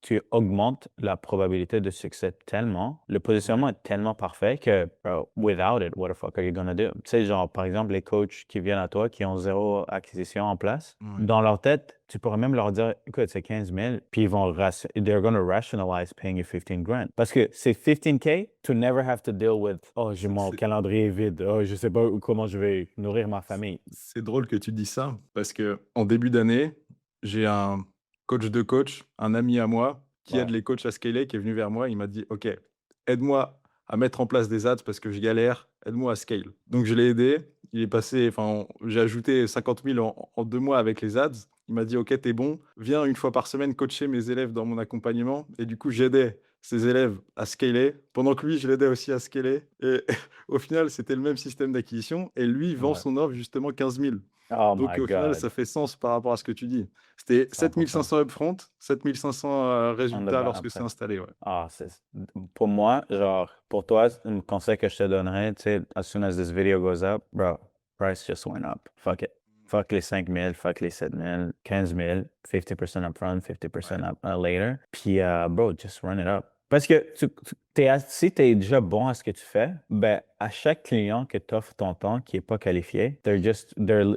tu augmentes la probabilité de succès tellement. Le Ouais. positionnement est tellement parfait que, bro, without it, what the fuck are you gonna do? Tu sais, genre, par exemple, les coachs qui viennent à toi, qui ont zéro acquisition en place, Ouais. dans leur tête, tu pourrais même leur dire, écoute, c'est 15 000, puis they're going to rationalize paying you 15 grand. Parce que c'est 15K to never have to deal with, oh, j'ai mon C'est calendrier vide, oh, je sais pas comment je vais nourrir ma famille. c'est drôle que tu dis ça parce que en début d'année, j'ai un coach de coach, un ami à moi qui aide Ouais. les coachs à scaler, qui est venu vers moi. Il m'a dit: «OK, aide-moi à mettre en place des ads parce que je galère, aide-moi à scale». Donc je l'ai aidé. Il est passé enfin, j'ai ajouté 50 000 en 2 mois avec les ads. Il m'a dit: «OK, tu es bon, viens une fois par semaine coacher mes élèves dans mon accompagnement» et du coup, j'aidais ses élèves à scaler pendant que lui, je l'aidais aussi à scaler et au final, c'était le même système d'acquisition et lui vend Ouais. son offre justement 15 000. Oh Donc my au final, God, ça fait sens par rapport à ce que tu dis. C'était 7 100%. 500 upfront, 7 500, On the résultats back lorsque c'est après. installé, ouais. Ah, pour moi, genre, pour toi, un conseil que je te donnerais, tu sais, as soon as this video goes up, bro, price just went up. Fuck it. Fuck les 5 000, fuck les 7 000, 15 000, 50% upfront, Ouais. 50% later. Puis, bro, just run it up. Parce que si tu es déjà bon à ce que tu fais, ben, à chaque client que tu offres ton temps qui n'est pas qualifié,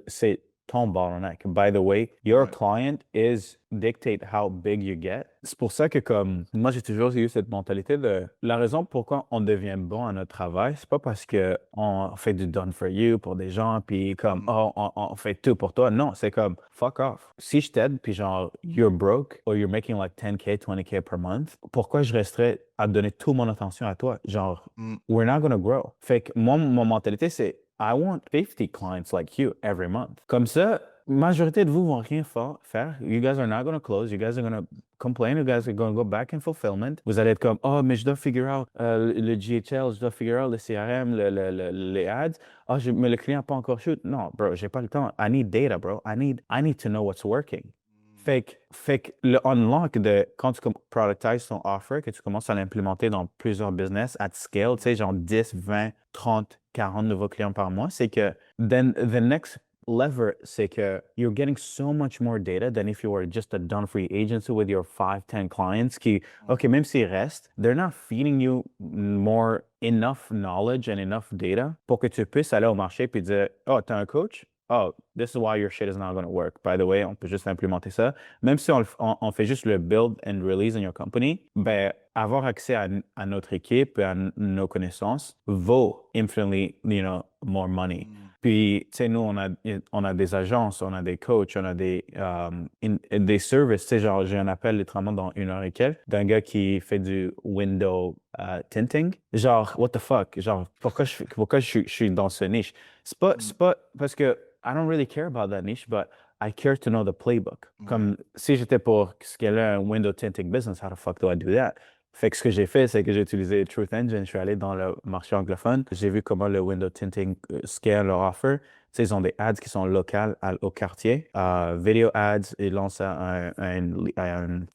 c'est ton bottleneck. By the way, your Ouais. client is dictate how big you get. C'est pour ça que comme moi j'ai toujours eu cette mentalité de la raison pourquoi on devient bon à notre travail, c'est pas parce que on fait du done for you pour des gens puis comme Mmh. oh on fait tout pour toi. Non, c'est comme fuck off. Si je t'aide puis genre you're broke or you're making like 10K, 20K per month, pourquoi je resterais à donner toute mon attention à toi? Genre Mmh. we're not gonna grow. Fait que moi mon mentalité c'est I want 50 clients like you every month. Comme ça, majorité de vous vont rien faire. You guys are not going to close. You guys are going to complain. You guys are going to go back in fulfillment. Vous allez être comme, oh, mais je dois figure out le GHL, je dois figure out le CRM, les ads. Oh, mais le client n'a pas encore shoot. Non, bro, j'ai pas le temps. I need data, bro. I need to know what's working. Fait que le unlock de quand tu productises ton offer, que tu commences à l'implémenter dans plusieurs business at scale, tu sais, genre 10, 20, 30, 40 nouveaux clients par mois, c'est que then the next lever, c'est que you're getting so much more data than if you were just a done free agency with your 5, 10 clients qui, Ouais. OK, même s'ils restent, they're not feeding you more enough knowledge and enough data pour que tu puisses aller au marché puis dire, oh, t'as un coach? Oh, this is why your shit is not going to work. By the way, on peut juste implémenter ça. Même si on fait juste le build and release in your company, ben, avoir accès à notre équipe et à nos connaissances vaut infinitely, more money. Mmh. Puis, tu sais, nous, on a des agences, on a des coachs, on a des services. Tu sais, genre, j'ai un appel littéralement dans 1 heure et quelques d'un gars qui fait du window tinting. Genre, what the fuck? Genre, pourquoi je suis dans ce niche? C'est pas parce que I don't really care about that niche, but I care to know the playbook. Ouais. Comme si j'étais pour scaler un window tinting business, how the fuck do I do that? Fait que ce que j'ai fait, c'est que j'ai utilisé Truth Engine. Je suis allé dans le marché anglophone. J'ai vu comment le window tinting scale leur offer. Tu sais, ils ont des ads qui sont locales au quartier. Video ads, ils lancent un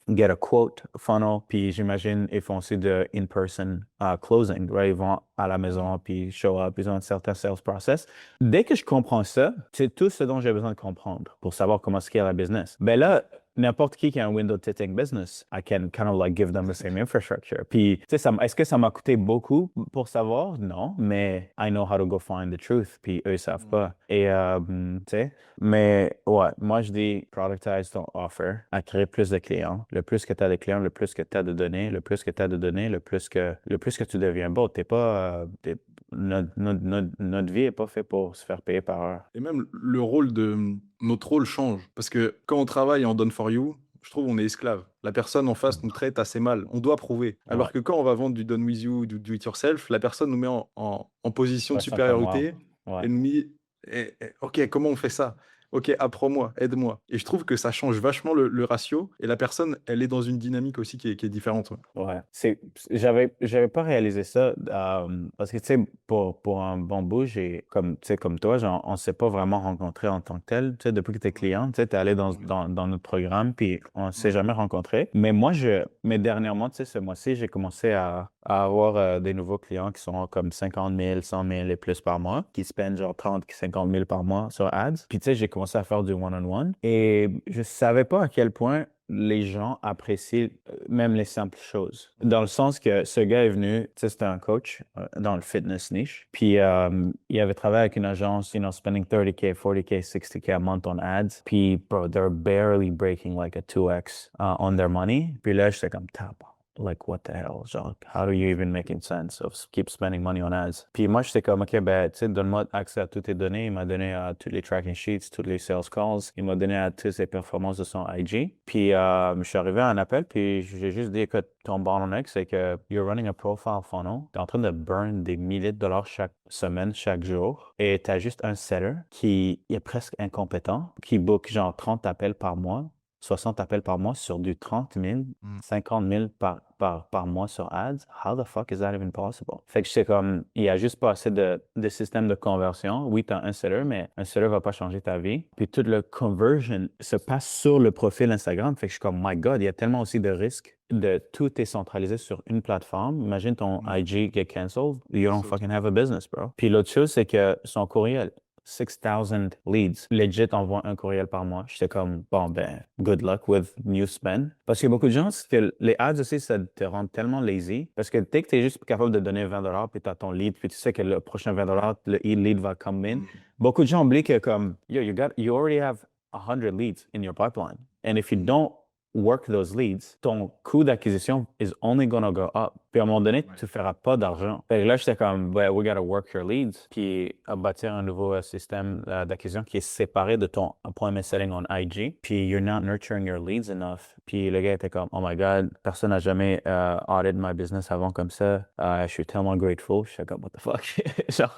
get a quote funnel. Puis j'imagine, ils font aussi de in-person closing. Right? Ils vont à la maison, puis show up. Ils ont un certain sales process. Dès que je comprends ça, c'est tout ce dont j'ai besoin de comprendre pour savoir comment scale la business. Ben là, n'importe qui a un window tinting business, I can kind of like give them the same infrastructure. Puis, tu sais, est-ce que ça m'a coûté beaucoup pour savoir? Non, mais I know how to go find the truth. Puis eux, ils savent Mmh. pas. Et, tu sais, mais ouais, moi, je dis productize ton offer, à créer plus de clients. Le plus que tu as de clients, le plus que tu as de données, le plus que tu as de données, le plus que tu deviens beau. T'es pas, notre vie n'est pas faite pour se faire payer par heure. Et même le rôle notre rôle change parce que quand on travaille en done for you, je trouve on est esclave. La personne en face nous traite assez mal. On doit prouver. Ouais, Alors que quand on va vendre du done with you, du do it yourself, la personne nous met en position de ouais, c'est comme moi. supériorité Ouais. et nous dit: OK, comment on fait ça? OK, apprends-moi, aide-moi». Et je trouve que ça change vachement le ratio et la personne, elle est dans une dynamique aussi qui est différente, ouais. Ouais, j'avais pas réalisé ça parce que tu sais pour un bon bout, j'ai comme tu sais comme toi, genre, on s'est pas vraiment rencontrés en tant que tel, tu sais depuis que t'es client, tu sais t'es allé Ouais. dans notre programme puis on s'est Ouais. jamais rencontrés. Mais dernièrement, tu sais ce mois-ci, j'ai commencé à avoir des nouveaux clients qui sont comme 50 000, 100 000 et plus par mois, qui spendent genre 30, 50 000 par mois sur ads. Puis tu sais, j'ai commencé à faire du one-on-one et je savais pas à quel point les gens apprécient même les simples choses. Dans le sens que ce gars est venu, tu sais, c'était un coach dans le fitness niche. Puis il avait travaillé avec une agence, spending 30K, 40K, 60K a month on ads. Puis, bro, they're barely breaking like a 2x on their money. Puis là, j'étais comme, tap. Like, what the hell? Genre, how do you even making sense of keep spending money on ads? Puis moi, j'étais comme, OK, ben, tu sais, donne-moi accès à toutes tes données. Il m'a donné à tous les tracking sheets, tous les sales calls. Il m'a donné à toutes ses performances de son IG. Puis je suis arrivé à un appel, puis j'ai juste dit, écoute, ton bottleneck, c'est que you're running a profile funnel. T'es en train de burn des milliers de dollars chaque semaine, chaque jour. Et t'as juste un seller qui est presque incompétent, qui book genre 30 appels par mois. 60 appels par mois sur du 30 000, 50 000 par mois sur ads. How the fuck is that even possible? Fait que c'est comme, il n'y a juste pas assez de système de conversion. Oui, tu as un seller, mais un seller ne va pas changer ta vie. Puis toute le conversion se passe sur le profil Instagram. Fait que je suis comme, my God, il y a tellement aussi de risques de tout est centralisé sur une plateforme. Imagine ton IG get canceled. You don't fucking have a business, bro. Puis l'autre chose, c'est que son courriel, 6,000 leads. Legit envoie un courriel par mois. J'étais comme, bon, ben, good luck with new spend. Parce qu'il y a beaucoup de gens, c'est que les ads aussi, ça te rend tellement lazy. Parce que dès que tu es juste capable de donner 20 $, puis tu as ton lead, puis tu sais que le prochain 20 $, le lead va come in. Beaucoup de gens oublient que comme, yo, you already have 100 leads in your pipeline. And if you don't work those leads, ton coût d'acquisition is only gonna go up. Puis à un moment donné, tu feras pas d'argent. Fait que là, j'étais comme, well, we gotta work your leads. Puis bâtir un nouveau système d'acquisition qui est séparé de ton appointment setting on IG. Puis you're not nurturing your leads enough. Puis le gars était comme, oh my God, personne n'a jamais audit my business avant comme ça. Je suis tellement grateful. Je suis comme, what the fuck? Genre,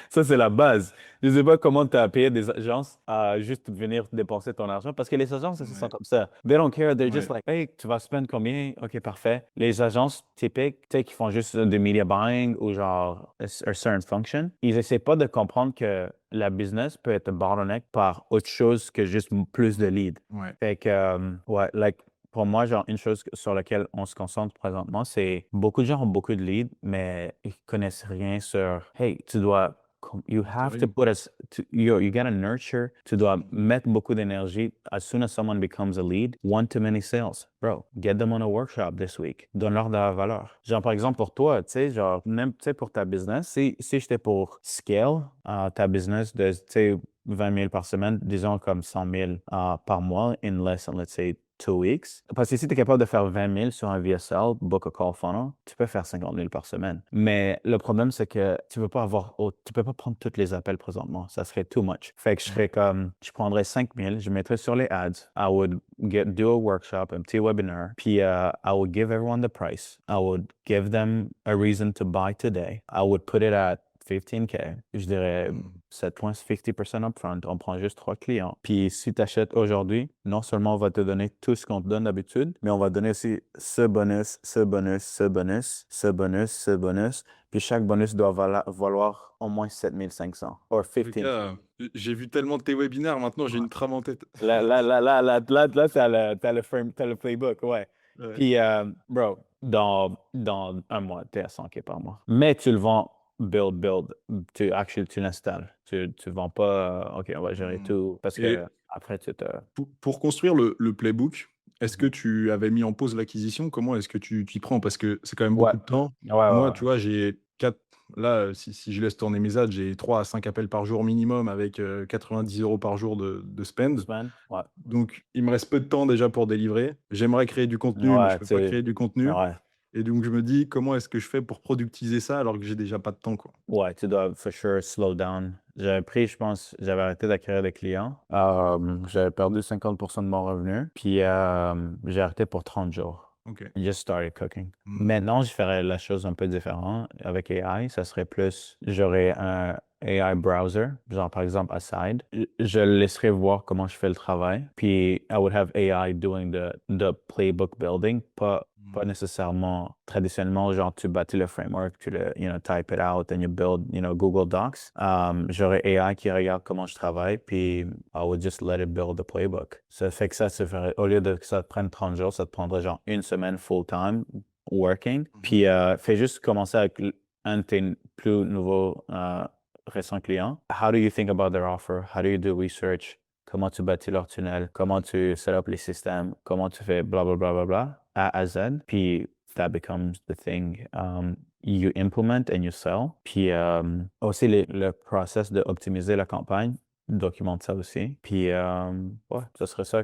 ça, c'est la base. Je sais pas comment tu as payé des agences à juste venir dépenser ton argent parce que les agences, elles sont comme ça. They don't care. They're just like, hey, tu vas spend combien? OK, parfait. Les agences typiques, tu sais, qui font juste du media buying ou genre a certain function, ils essaient pas de comprendre que la business peut être bottleneck par autre chose que juste plus de leads. Fait que, ouais, like, pour moi, genre, une chose sur laquelle on se concentre présentement, c'est beaucoup de gens ont beaucoup de leads, mais ils connaissent rien sur, hey, tu dois you have to put us you gotta nurture, tu dois mettre beaucoup d'énergie. As soon as someone becomes a lead, one too many sales. Bro, get them on a workshop this week. Donne-leur de la valeur. Genre, par exemple, pour toi, tu sais, genre, même, tu sais, pour ta business, si j'étais pour scale ta business de, tu sais, 20 000 par semaine, disons comme 100 000 par mois in less than, let's say, 2 weeks. Parce que si tu es capable de faire 20 000 sur un VSL, book a call funnel, tu peux faire 50 000 par semaine. Mais le problème, c'est que tu peux pas prendre tous les appels présentement. Ça serait too much. Fait que je prendrais 5 000, je mettrais sur les ads. I would do a workshop, un petit webinar. Puis I would give everyone the price. I would give them a reason to buy today. I would put it at 15K. Je dirais 7,50% upfront. On prend juste 3 clients. Puis si tu achètes aujourd'hui, non seulement on va te donner tout ce qu'on te donne d'habitude, mais on va te donner aussi ce bonus, ce bonus, ce bonus, ce bonus, ce bonus. Puis chaque bonus doit valoir au moins 7 500 ou 15. J'ai vu tellement de tes webinaires, maintenant j'ai une trame en tête. Là, t'as le playbook, ouais. Puis, bro, dans un mois, t'es à 100K par mois. Mais tu le vends build. Tu l'installes. Tu vends pas, OK, on va gérer tout. Parce que après, tu te... Pour construire le playbook, est-ce que tu avais mis en pause l'acquisition? Comment est-ce que tu t'y prends? Parce que c'est quand même beaucoup de temps. Moi, tu vois, j'ai 4... Là, si je laisse tourner mes ads, j'ai 3 à 5 appels par jour minimum avec 90 € par jour de spend. Ouais. Donc, il me reste peu de temps déjà pour délivrer. J'aimerais créer du contenu, mais je peux pas créer du contenu. Ouais. Et donc, je me dis, comment est-ce que je fais pour productiser ça alors que j'ai déjà pas de temps, quoi? Ouais, tu dois, for sure, slow down. J'avais arrêté d'acquérir des clients. J'avais perdu 50% de mon revenu. Puis, j'ai arrêté pour 30 jours. OK. Just started cooking. Maintenant, je ferais la chose un peu différente. Avec AI, ça serait plus, j'aurais un AI browser, genre par exemple Aside. Je le laisserai voir comment je fais le travail. Puis, I would have AI doing the playbook building, pas nécessairement traditionnellement, genre tu bâtis le framework, tu le, type it out and you build, Google Docs. J'aurais AI qui regarde comment je travaille, puis I would just let it build the playbook. Ça fait que ça se ferait, au lieu de que ça te prenne 30 jours, ça te prendrait genre une semaine full-time working. Mhm. Puis fais juste commencer avec un de tes plus nouveaux récents clients. How do you think about their offer? How do you do research? Comment tu bâtis leur tunnel? Comment tu set up les systèmes? Comment tu fais bla bla bla bla bla A à Z? Puis that becomes the thing you implement and you sell. Puis aussi le process de optimiser la campagne, documente ça aussi. Puis ouais, ce serait ça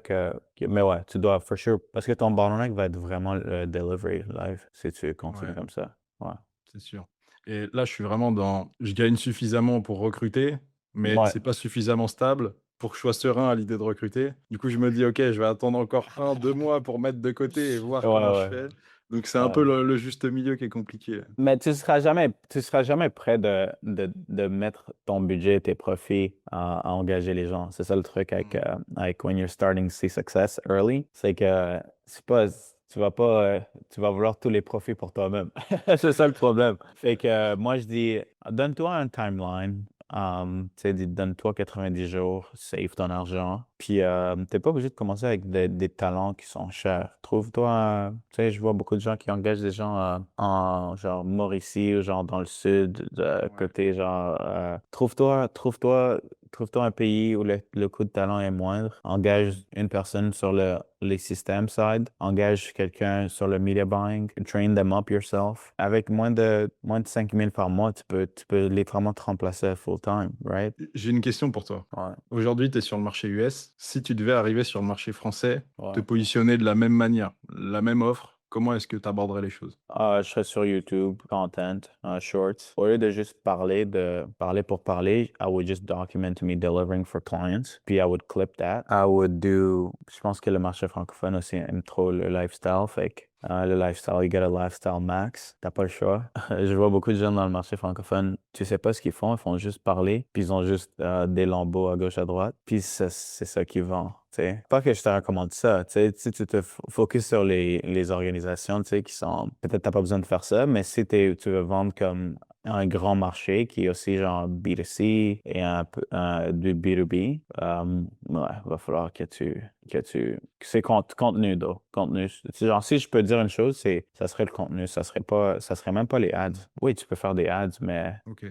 mais ouais, tu dois for sure parce que ton bottleneck va être vraiment le delivery live si tu continues Ouais, comme ça. Ouais. c'est sûr. Et là, je suis vraiment dans je gagne suffisamment pour recruter, mais Ouais. c'est pas suffisamment stable pour que je sois serein à l'idée de recruter. Du coup, je me dis: «OK, je vais attendre encore 1, 2 mois pour mettre de côté et voir Ouais, comment je ouais. fais». Donc c'est un Ouais. peu le juste milieu qui est compliqué. Mais tu seras jamais prêt de mettre ton budget, tes profits à engager les gens. C'est ça le truc Mmh. avec when you're starting to see success early, c'est que c'est pas, tu vas vouloir tous les profits pour toi-même. C'est ça le problème. Fait que moi je dis, donne-toi un timeline. Tu sais, donne-toi 90 jours, save ton argent. Puis, t'es pas obligé de commencer avec des talents qui sont chers. Trouve-toi, tu sais, je vois beaucoup de gens qui engagent des gens en genre Mauricie ou genre dans le sud, de Ouais. côté genre, trouve-toi un pays où le coût de talent est moindre. Engage Mmh. une personne sur les systèmes side. Engage quelqu'un sur le media buying. Train them up yourself. Avec moins de 5 000 par mois, tu peux littéralement te remplacer full time, right? J'ai une question pour toi. Ouais, Aujourd'hui, tu es sur le marché US. Si tu devais arriver sur le marché français, te ouais. positionner de la même manière, la même offre, comment est-ce que tu aborderais les choses? Je serais sur YouTube, content, shorts. Au lieu de juste parler pour parler, I would just document me delivering for clients. Puis I would clip that. Je pense que le marché francophone aussi aime trop le lifestyle. Fait que le lifestyle, you get a lifestyle max. T'as pas le choix. Je vois beaucoup de gens dans le marché francophone, tu sais pas ce qu'ils font juste parler. Puis ils ont juste des lambeaux à gauche, à droite. Puis c'est ça qui vend. T'sais. Pas que je te recommande ça, si tu te focuses sur les organisations, qui sont, peut-être t'as pas besoin de faire ça, mais si tu veux vendre comme un grand marché qui est aussi genre B2C et un peu du B2B, ouais, va falloir que c'est contenu, contenu. Genre, si je peux dire une chose, ça serait le contenu, ça serait même pas les ads. Oui, tu peux faire des ads, mais OK.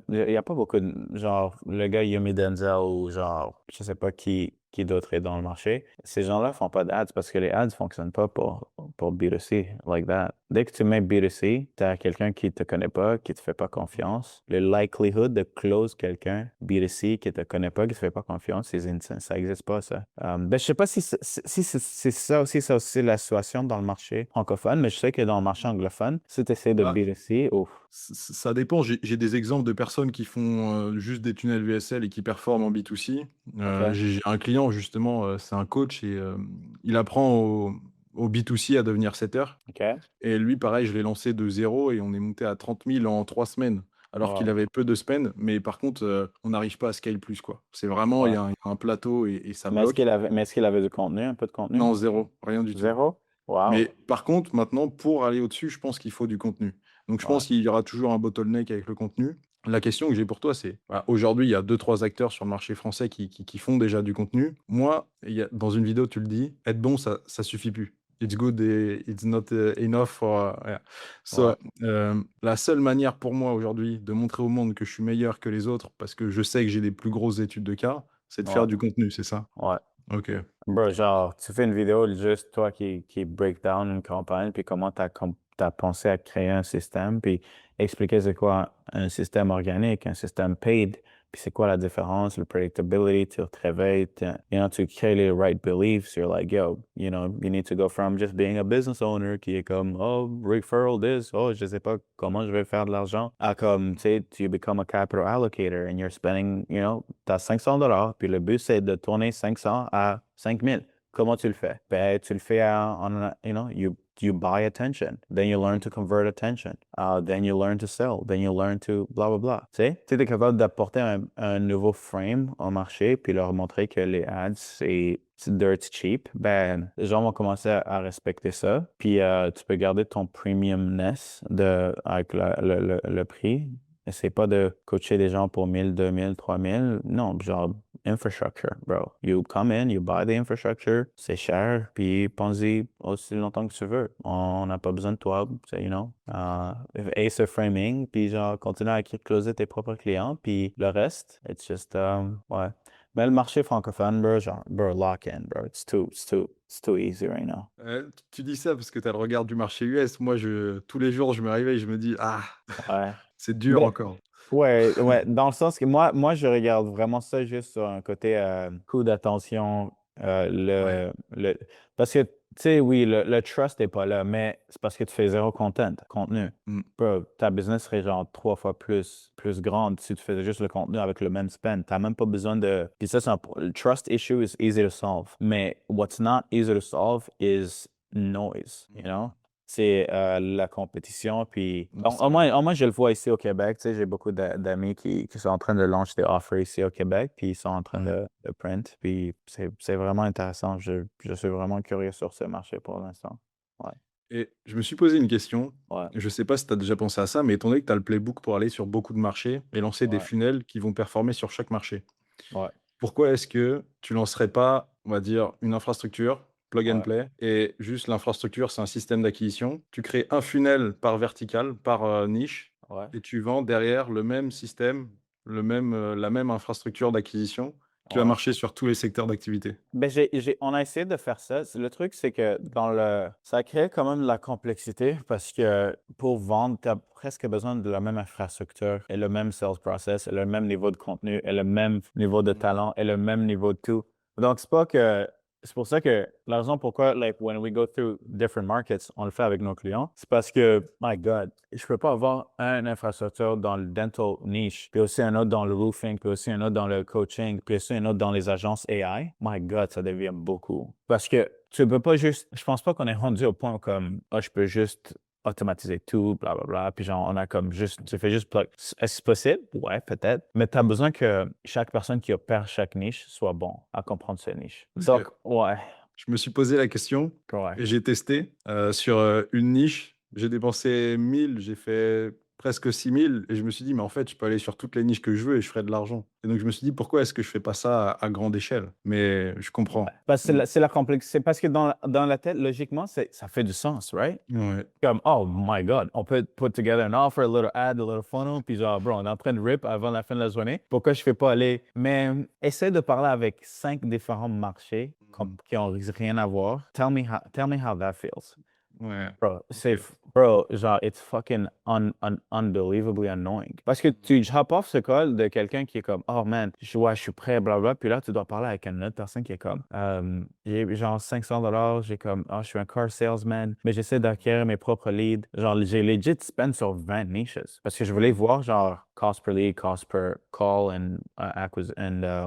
il n'y a pas beaucoup de, genre, le gars Yumi Denzel ou genre, je sais pas qui d'autre est dans le marché. Ces gens-là font pas d'ads parce que les ads fonctionnent pas pour B2C, like that. Dès que tu mets B2C, tu as quelqu'un qui te connaît pas, qui te fait pas Mmh. confiance. Le likelihood de close quelqu'un B2C qui te connaît pas, qui te fait pas confiance, ça existe pas, ça. Ben, je sais pas si c'est ça aussi la situation dans le marché francophone, mais je sais que dans le marché anglophone, si tu essaies de Bah, B2C, ouf. ça dépend. J'ai des exemples de personnes qui font, juste des tunnels VSL et qui performent en B2C. OK, J'ai un client justement, c'est un coach et il apprend au B2C à devenir setter OK, et lui pareil, je l'ai lancé de zéro et on est monté à 30 000 en 3 semaines. Alors qu'il wow, avait peu de spend, mais par contre, on n'arrive pas à scale plus, quoi. C'est vraiment ouais. il y a un plateau et ça Mais est-ce bloque. qu'il avait du contenu, un peu de contenu? Non, zéro, rien du tout. Zéro? Wow. Mais par contre, maintenant, pour aller au-dessus, je pense qu'il faut du contenu. Donc je Ouais. pense qu'il y aura toujours un bottleneck avec le contenu. La question que j'ai pour toi, c'est, voilà, aujourd'hui, il y a 2 3 acteurs sur le marché français qui font déjà du contenu. Moi, dans une vidéo, tu le dis, être bon, ça suffit plus. It's good, it's not enough for. Yeah. Ouais. So, la seule manière pour moi aujourd'hui de montrer au monde que je suis meilleur que les autres, parce que je sais que j'ai des plus grosses études de cas, c'est de Ouais. faire du contenu, c'est ça? Ouais. Ok. Bro, genre, tu fais une vidéo juste toi qui break down une campagne, puis comment t'as pensé à créer un système, puis expliquer c'est quoi un système organique, un système paid, puis c'est quoi la différence, le predictability, tu te réveilles, tu crées les right beliefs, you're like, yo, you need to go from just being a business owner qui est comme, oh, referral this, oh, je sais pas comment je vais faire de l'argent, à comme, tu sais, tu become a capital allocator and you're spending, t'as $500, puis le but c'est de tourner 500 à 5 000. Comment tu le fais? Ben, tu le fais you buy attention. Then you learn to convert attention. Then you learn to sell. Then you learn to blah, blah, blah. Tu sais, tu es capable d'apporter un nouveau frame au marché puis leur montrer que les ads, c'est dirt cheap. Ben, les gens vont commencer à respecter ça. Puis tu peux garder ton premiumness avec le prix. Essaye pas de coacher des gens pour 1000, 2000, 3000. Non, genre, infrastructure, bro. You come in, you buy the infrastructure, c'est cher, puis pense-y aussi longtemps que tu veux. On n'a pas besoin de toi, you know. Ace of framing, puis genre, continue à closer tes propres clients, puis le reste, it's just, ouais. Mais le marché francophone, bro, genre, bro, lock in, bro. It's too easy right now. Tu dis ça parce que tu as le regard du marché US. Moi, tous les jours, je me réveille, je me dis: «Ah, Ouais. c'est dur Ben, encore». ouais, dans le sens que moi, je regarde vraiment ça juste sur un côté coût d'attention, Ouais. parce que, tu sais, oui, le trust n'est pas là, mais c'est parce que tu fais zéro contenu. Mmh. Bro, ta business serait genre 3 fois plus grande si tu faisais juste le contenu avec le même spend. Tu n'as même pas besoin de. Puis ça, le trust issue is easy to solve. Mais what's not easy to solve is noise, you Mmh. know? C'est la compétition. Puis, Non, c'est vrai. au moins, je le vois ici au Québec. Tu sais, j'ai beaucoup d'amis qui sont en train de lancer des offers ici au Québec, puis ils sont en train Ouais. de print. Puis, c'est vraiment intéressant. Je suis vraiment curieux sur ce marché pour l'instant. Ouais, Et je me suis posé une question. ouais, Je sais pas si tu as déjà pensé à ça, mais étant donné que tu as le playbook pour aller sur beaucoup de marchés et lancer des ouais, funnels qui vont performer sur chaque marché. ouais, Pourquoi est-ce que tu lancerais pas, on va dire, une infrastructure, plug and ouais, play, et juste l'infrastructure, c'est un système d'acquisition. Tu crées un funnel par vertical, par niche, ouais, et tu vends derrière le même système, la même infrastructure d'acquisition qui va ouais. marcher sur tous les secteurs d'activité. Ben, on a essayé de faire ça. Le truc, c'est que ça crée quand même de la complexité parce que pour vendre, tu as presque besoin de la même infrastructure et le même sales process et le même niveau de contenu et le même niveau de Mhm. talent et le même niveau de tout. Donc, c'est pour ça que la raison pourquoi, like, when we go through different markets, on le fait avec nos clients, c'est parce que, my God, je peux pas avoir une infrastructure dans le dental niche, puis aussi un autre dans le roofing, puis aussi un autre dans le coaching, puis aussi un autre dans les agences AI. My God, ça devient beaucoup. Parce que tu peux pas juste, je pense pas qu'on est rendu au point comme, ah, je peux juste automatiser tout, bla, bla, bla. Puis genre, on a comme juste, tu fais juste plug. Est-ce que c'est possible? Ouais, peut-être. Mais tu as besoin que chaque personne qui opère chaque niche soit bon à comprendre sa niche. Donc, Ok. ouais, Je me suis posé la question ouais. et j'ai testé sur une niche. J'ai dépensé 1000, j'ai fait presque 6000 et je me suis dit, mais en fait, je peux aller sur toutes les niches que je veux et je ferai de l'argent. Et donc, je me suis dit, pourquoi est-ce que je fais pas ça à grande échelle? Mais je Ouais. comprends. Parce que Mm. c'est la complexité. Parce que dans la tête, logiquement, ça fait du sens, right? Ouais. Comme, oh my God, on peut put together an offer, a little ad, a little funnel, puis genre, bro, on est en train de rip avant la fin de la journée. Pourquoi je fais pas aller? Mais essaie de parler avec 5 différents marchés Mm. qui ont rien à voir. Tell me how that feels. Ouais. Bro, Ok. bro, genre, it's fucking unbelievably annoying. Parce que tu hop off ce call de quelqu'un qui est comme, oh man, ouais, je suis prêt, blablabla. Puis là, tu dois parler avec une autre personne qui est comme, j'ai genre $500, j'ai comme, oh, je suis un car salesman, mais j'essaie d'acquérir mes propres leads. Genre, j'ai legit spend sur 20 niches. Parce que je voulais Mm. voir, genre, cost per lead, cost per call and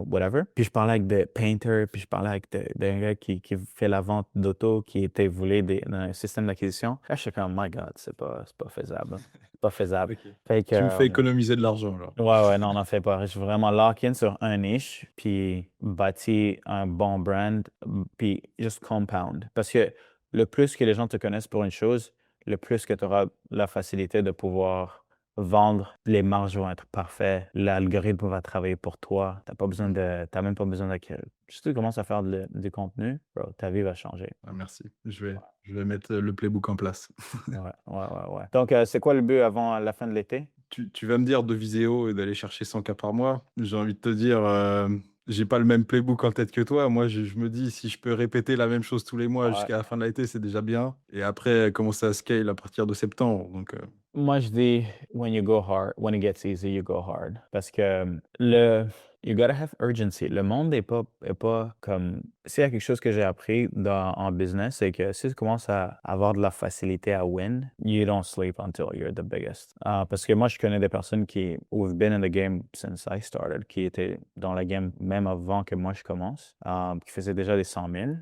whatever. Puis je parlais avec des painters, puis je parlais avec des gars qui fait la vente d'auto, qui était voulu dans un système d'acquisition. Là, je suis comme, my God, c'est pas faisable. C'est pas faisable. Ok. Fait que, Tu me fais économiser de l'argent, alors. ouais, non, n'en fais pas. Je suis vraiment lock-in sur un niche, puis bâtir un bon brand, puis juste compound. Parce que le plus que les gens te connaissent pour une chose, le plus que tu auras la facilité de pouvoir vendre, les marges vont être parfaites, l'algorithme va travailler pour toi. Mm. T'as même pas besoin d'acquérir. Si tu commences à faire du contenu, bro, ta vie va changer. Ah, merci. Je vais mettre le playbook en place. Ouais. Donc, c'est quoi le but avant la fin de l'été? Tu vas me dire de viser haut et d'aller chercher 100K par mois. J'ai envie de te dire, j'ai pas le même playbook en tête que toi. Moi, je me dis, si je peux répéter la même chose tous les mois Ouais. jusqu'à la fin de l'été, c'est déjà bien. Et après, commencer à scale à partir de septembre. Donc, Moi, je dis, when you go hard, when it gets easy, you go hard. Parce que you gotta have urgency. Le monde est pas comme. S'il y a quelque chose que j'ai appris en business, c'est que si tu commences à avoir de la facilité à win, you don't sleep until you're the biggest. Parce que moi, je connais des personnes who've been in the game since I started, qui étaient dans la game même avant que moi je commence, qui faisaient déjà des 100 000. Mhm.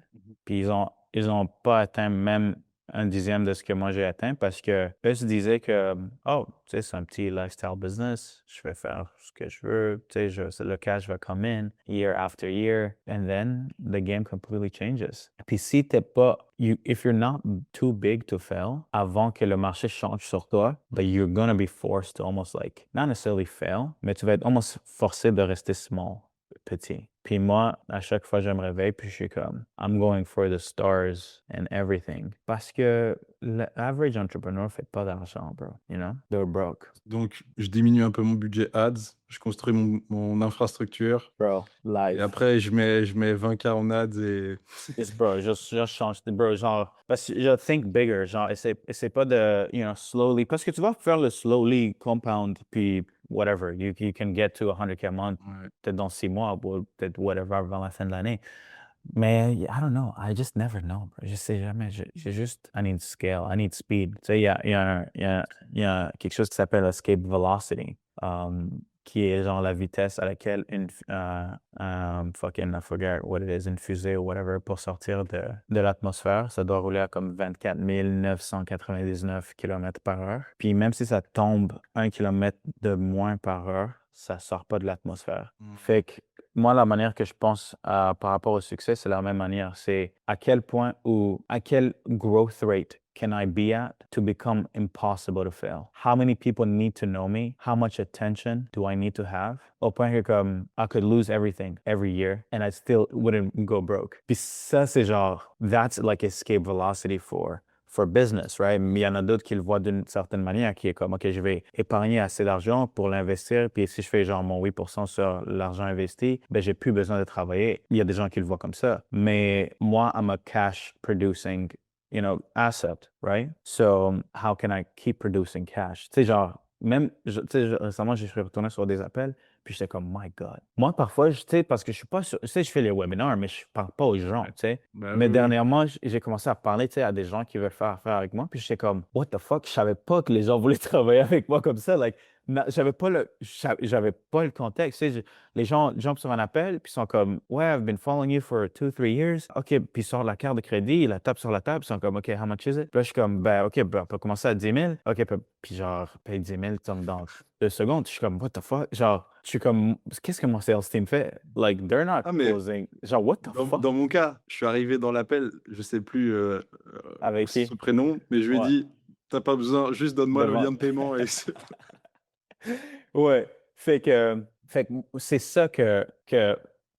Puis ils ont pas atteint même un dixième de ce que moi j'ai atteint parce que eux se disaient que, oh, tu sais, c'est un petit lifestyle business, je vais faire ce que je veux, tu sais, le cash va come in year after year, and then the game completely changes. Puis si t'es pas, if you're not too big to fail, avant que le marché change sur toi, but you're gonna be forced to almost like, not necessarily fail, mais tu vas être almost forcé de rester small, petit. Puis moi, à chaque fois, je me réveille, puis je suis comme, I'm going for the stars and everything. Parce que l'average entrepreneur fait pas d'argent, bro. You know? They're broke. Donc, je diminue un peu mon budget ads, je construis mon infrastructure Bro, et life. après, je mets 20K en ads et Yes, bro, just change, bro, genre, parce que je think bigger, genre, essaie pas de, you know, slowly, parce que tu vas faire le slowly compound, puis whatever, you can get to 100K a month, ouais. peut-être dans 6 mois, ou peut-être whatever, avant la fin de l'année. Mais, I don't know, I just never know, bro, je sais jamais, j'ai juste, I need scale, I need speed. Tu sais, il y a quelque chose qui s'appelle escape velocity. Qui est genre la vitesse à laquelle fucking, I forget what it is, une fusée ou whatever, pour sortir de l'atmosphère, ça doit rouler à comme 24 999 km par heure. Puis même si ça tombe 1 km de moins par heure, ça sort pas de l'atmosphère. Fait que moi, la manière que je pense par rapport au succès, c'est la même manière. C'est à quel point ou à quel growth rate can I be at to become impossible to fail? How many people need to know me? How much attention do I need to have? Au point que comme I could lose everything every year and I still wouldn't go broke. Puis ça, c'est genre, that's like escape velocity for business, right? Mais il y en a d'autres qui le voient d'une certaine manière, qui est comme, OK, je vais épargner assez d'argent pour l'investir, puis si je fais genre mon 8% sur l'argent investi, ben j'ai plus besoin de travailler. Il y a des gens qui le voient comme ça. Mais moi, I'm a cash producing, you know, asset, right? So how can I keep producing cash? Tu sais, genre, même, tu sais, récemment, je suis retourné sur des appels, puis j'étais comme, my God. Moi, parfois, tu sais, parce que je suis pas sûr, tu sais, je fais les webinars, mais je parle pas aux gens, tu sais. Bah Mais oui, oui. dernièrement, j'ai commencé à parler, tu sais, à des gens qui veulent faire affaire avec moi, puis j'étais comme, what the fuck, je savais pas que les gens voulaient travailler avec moi comme ça, like, j'avais pas le contexte, tu sais, les gens jumpent sur un appel, puis ils sont comme, ouais, I've been following you for 2, 3 years. OK, puis ils sortent la carte de crédit, ils la tapent sur la table, ils sont comme, OK, how much is it? Puis là, je suis comme, ben, OK, ben, on peut commencer à 10 000. OK, puis genre, paye 10 000 comme dans 2 secondes. Je suis comme, what the fuck? Genre, je suis comme, qu'est-ce que mon sales team fait? Like, they're not Ah, mais closing. Genre, what the fuck? dans mon cas, je suis arrivé dans l'appel, je sais plus Avec qui? son prénom, mais je lui ai Ouais. dit, t'as pas besoin, juste donne-moi le lien Devant. de paiement et Ouais. Fait que c'est ça que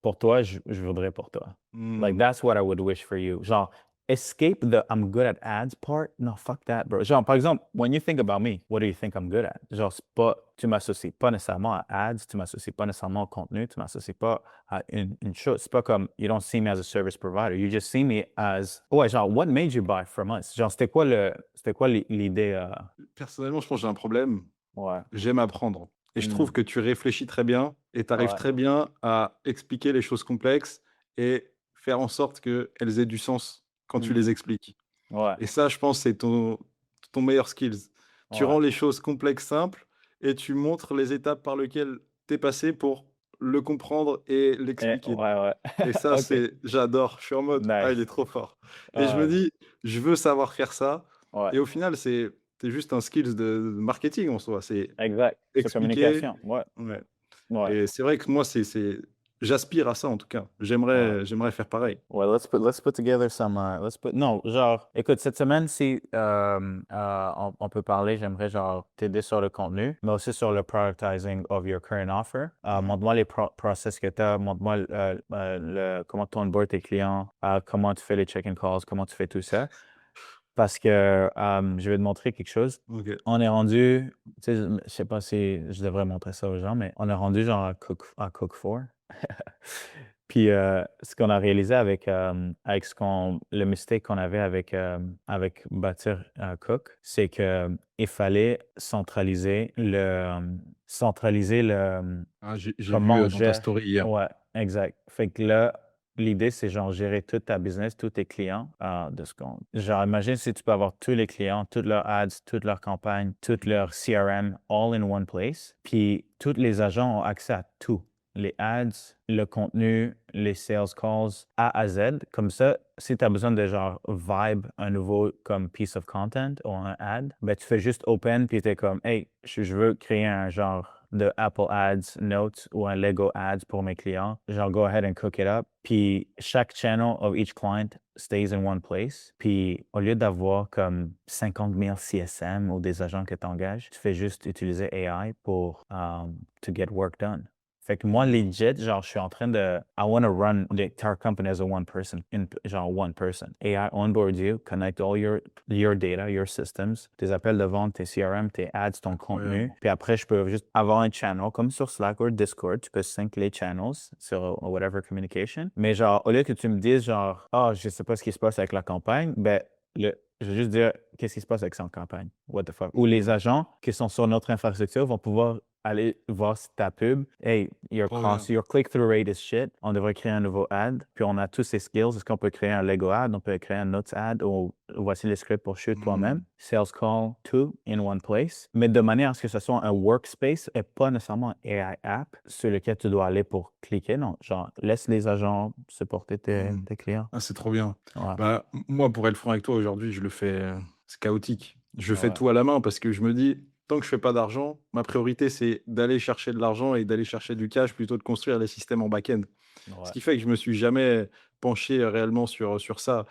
pour toi, je voudrais pour toi. Like, Hmm. that's what I would wish for you. Genre, escape the I'm good at ads part. No, fuck that, bro. Genre, par exemple, when you think about me, what do you think I'm good at? Genre, c'est pas, tu m'associes pas nécessairement à ads, tu m'associes pas nécessairement au contenu, tu m'associes pas à une chose. C'est pas comme, you don't see me as a service provider. You just see me as, ouais, genre, what made you buy from us? Genre, c'était quoi l'idée? Personnellement, je pense que j'ai un problème. Ouais. J'aime apprendre. Et je trouve Mm. que tu réfléchis très bien et tu arrives Ouais. très bien à expliquer les choses complexes et faire en sorte qu'elles aient du sens quand tu Mm. les expliques. Ouais. Et ça, je pense, c'est ton meilleur skills. Tu Ouais. rends les choses complexes simples et tu montres les étapes par lesquelles tu es passé pour le comprendre et l'expliquer. Ouais, ouais. Et ça, OK. j'adore. Je suis en mode, ah, il est Nice. trop fort. Et je me Ah, dis, je veux savoir faire ça. ouais, Et au final, c'est juste un skills de marketing en soi. C'est exact. Sur expliquer. communication. Ouais, Ouais. ouais, Et c'est vrai que moi, j'aspire à ça en tout cas. ouais. J'aimerais faire pareil. Ouais, let's put together some, non, genre, écoute, cette semaine, si on peut parler, j'aimerais genre t'aider sur le contenu, mais aussi sur le prioritizing of your current offer. Ouais. Montre-moi les process que tu as, montre-moi comment tu onboardes tes clients, comment tu fais les check-in calls, comment tu fais tout ça. Parce que je vais te montrer quelque chose. OK. On est rendu, tu sais, je sais pas si je devrais montrer ça aux gens, mais on est rendu genre à Cook 4. Puis ce qu'on a réalisé avec le mistake qu'on avait avec bâtir Cook, c'est que il fallait centraliser Ah, j'ai comment vu on dans ta gère. story hier. Ouais, exact. Fait que là, l'idée, c'est genre gérer toute ta business, tous tes clients genre, imagine si tu peux avoir tous les clients, toutes leurs ads, toutes leurs campagnes, toutes leurs CRM, all in one place. Puis tous les agents ont accès à tout les ads, le contenu, les sales calls A à Z. Comme ça, si tu as besoin de genre vibe, un nouveau comme piece of content ou un ad, ben tu fais juste open puis tu es comme, hey, je veux créer un genre de Apple Ads Notes ou un Lego Ads pour mes clients. Genre, go ahead and cook it up. Puis chaque channel of each client stays in one place. Puis au lieu d'avoir comme 50 000 CSM ou des agents que tu engages, tu fais juste utiliser AI pour to get work done. Fait que moi, legit, genre, je suis en train de. I want to run the entire company as a one person, genre one person. AI onboard you, connect all your data, your systems, tes appels de vente, tes CRM, tes ads, ton contenu. Puis après, je peux juste avoir un channel, comme sur Slack ou Discord, tu peux sync les channels sur whatever communication. Mais genre, au lieu que tu me dises, genre, ah, je sais pas ce qui se passe avec la campagne, ben, je vais juste dire, qu'est-ce qui se passe avec son campagne? What the fuck? Ou les agents qui sont sur notre infrastructure vont pouvoir aller voir ta pub. Hey, your click-through rate is shit. On devrait créer un nouveau ad. Puis on a tous ces skills. Est-ce qu'on peut créer un Lego ad? On peut créer un Notes ad ou voici les scripts pour shoot toi-même. Sales call, two in one place. Mais de manière à ce que ce soit un workspace et pas nécessairement un AI app sur lequel tu dois aller pour cliquer. Non, genre, laisse les agents supporter tes clients. Ah, c'est trop bien. Ouais. Bah, moi, pour être franc avec toi, aujourd'hui, je le fais, c'est chaotique. Je fais Ouais. tout à la main parce que je me dis, tant que je fais pas d'argent, ma priorité, c'est d'aller chercher de l'argent et d'aller chercher du cash plutôt de construire les systèmes en back-end. Ce Ouais. qui fait que je me suis jamais penché réellement sur ça.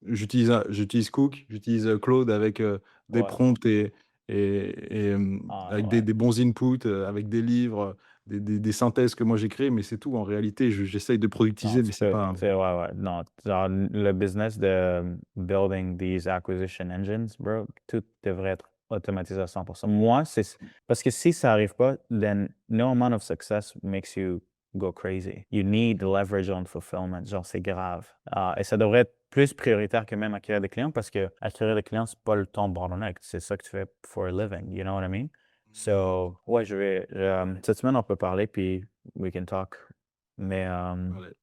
J'utilise Cook, j'utilise Claude avec des Ouais. prompts avec Ouais. des bons inputs, avec des livres, des synthèses que moi j'ai créées, mais c'est tout. En réalité, j'essaye de Non, productiser, mais tu c'est peux. pas. Ouais, ouais. Non, genre, le business de building these acquisition engines, bro, tout devrait être automatisé à 100%. Moi, c'est parce que si ça n'arrive pas, then no amount of success makes you go crazy. You need leverage on fulfillment. Genre, c'est grave. Et ça devrait être plus prioritaire que même acquérir des clients parce que acquérir des clients, c'est pas le ton bottleneck. C'est ça que tu fais for a living. You know what I mean? So, ouais, cette semaine, on peut parler, puis we can talk. Mais, Allez.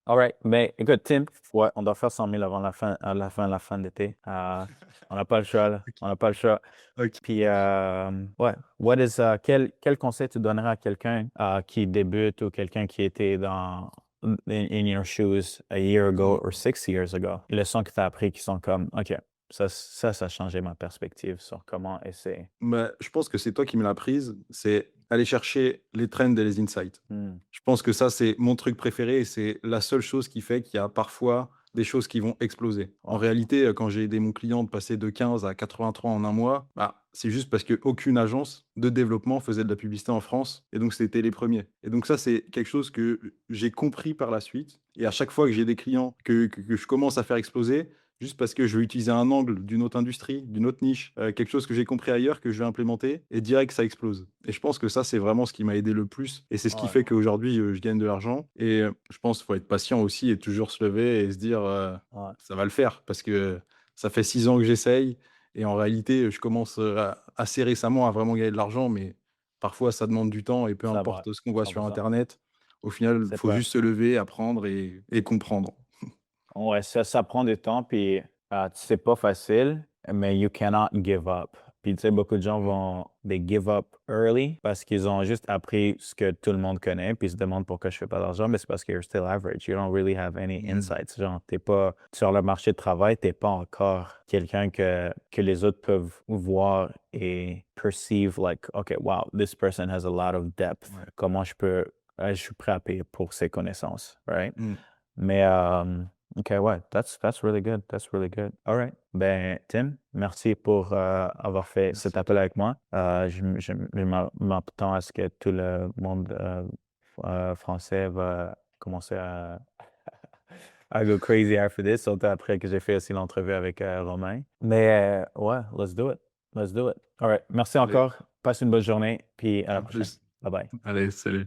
all right. Mais écoute, Tim, ouais, on doit faire 100 000 avant la fin de l'été. On n'a pas le choix, là. On n'a pas le choix. Ok. Puis, ouais, quel conseil tu donnerais à quelqu'un qui débute ou quelqu'un qui était in your shoes a year ago or 6 years ago? Les leçons que tu as appris qui sont comme, OK, ça a changé ma perspective sur comment essayer. Bah, je pense que c'est toi qui me l'as prise, c'est aller chercher les trends et les insights. Je pense que ça, c'est mon truc préféré et c'est la seule chose qui fait qu'il y a parfois des choses qui vont exploser. En Ouais. réalité, quand j'ai aidé mon client de passer de 15 à 83 en un mois, bah, c'est juste parce qu'aucune agence de développement faisait de la publicité en France et donc c'était les premiers. Et donc ça, c'est quelque chose que j'ai compris par la suite. Et à chaque fois que j'ai des clients que je commence à faire exploser, juste parce que je vais utiliser un angle d'une autre industrie, d'une autre niche, quelque chose que j'ai compris ailleurs, que je vais implémenter, et direct, ça explose. Et je pense que ça, c'est vraiment ce qui m'a aidé le plus. Et c'est ce qui Ouais. fait qu'aujourd'hui, je gagne de l'argent. Et je pense qu'il faut être patient aussi et toujours se lever et se dire, Ouais. ça va le faire. Parce que ça fait 6 ans que j'essaye. Et en réalité, je commence assez récemment à vraiment gagner de l'argent. Mais parfois, ça demande du temps. Et peu Ça va, importe ce qu'on voit sur 100%. Internet, au final, il C'est faut pas. juste se lever, apprendre et comprendre. Ouais, ça prend du temps, puis c'est pas facile, mais you cannot give up. Puis tu sais, beaucoup de gens they give up early parce qu'ils ont juste appris ce que tout le monde connaît, puis ils se demandent pourquoi je fais pas d'argent, mais c'est parce que you're still average. You don't really have any insights. Genre, t'es pas sur le marché de travail, t'es pas encore quelqu'un que les autres peuvent voir et perceive like, OK, wow, this person has a lot of depth. Ouais. Comment je suis prêt à payer pour ses connaissances, right? Mm. Mais OK, ouais, that's really good. That's really good. All right. Ben, Tim, merci pour avoir fait cet Merci. appel avec moi. Je m'attends à ce que tout le monde français va commencer à go crazy after this, surtout après que j'ai fait aussi l'entrevue avec Romain. Mais ouais, let's do it. Let's do it. All right. Merci Allez, encore. Passe une bonne journée, puis à la à prochaine. plus. Bye bye. Allez, salut.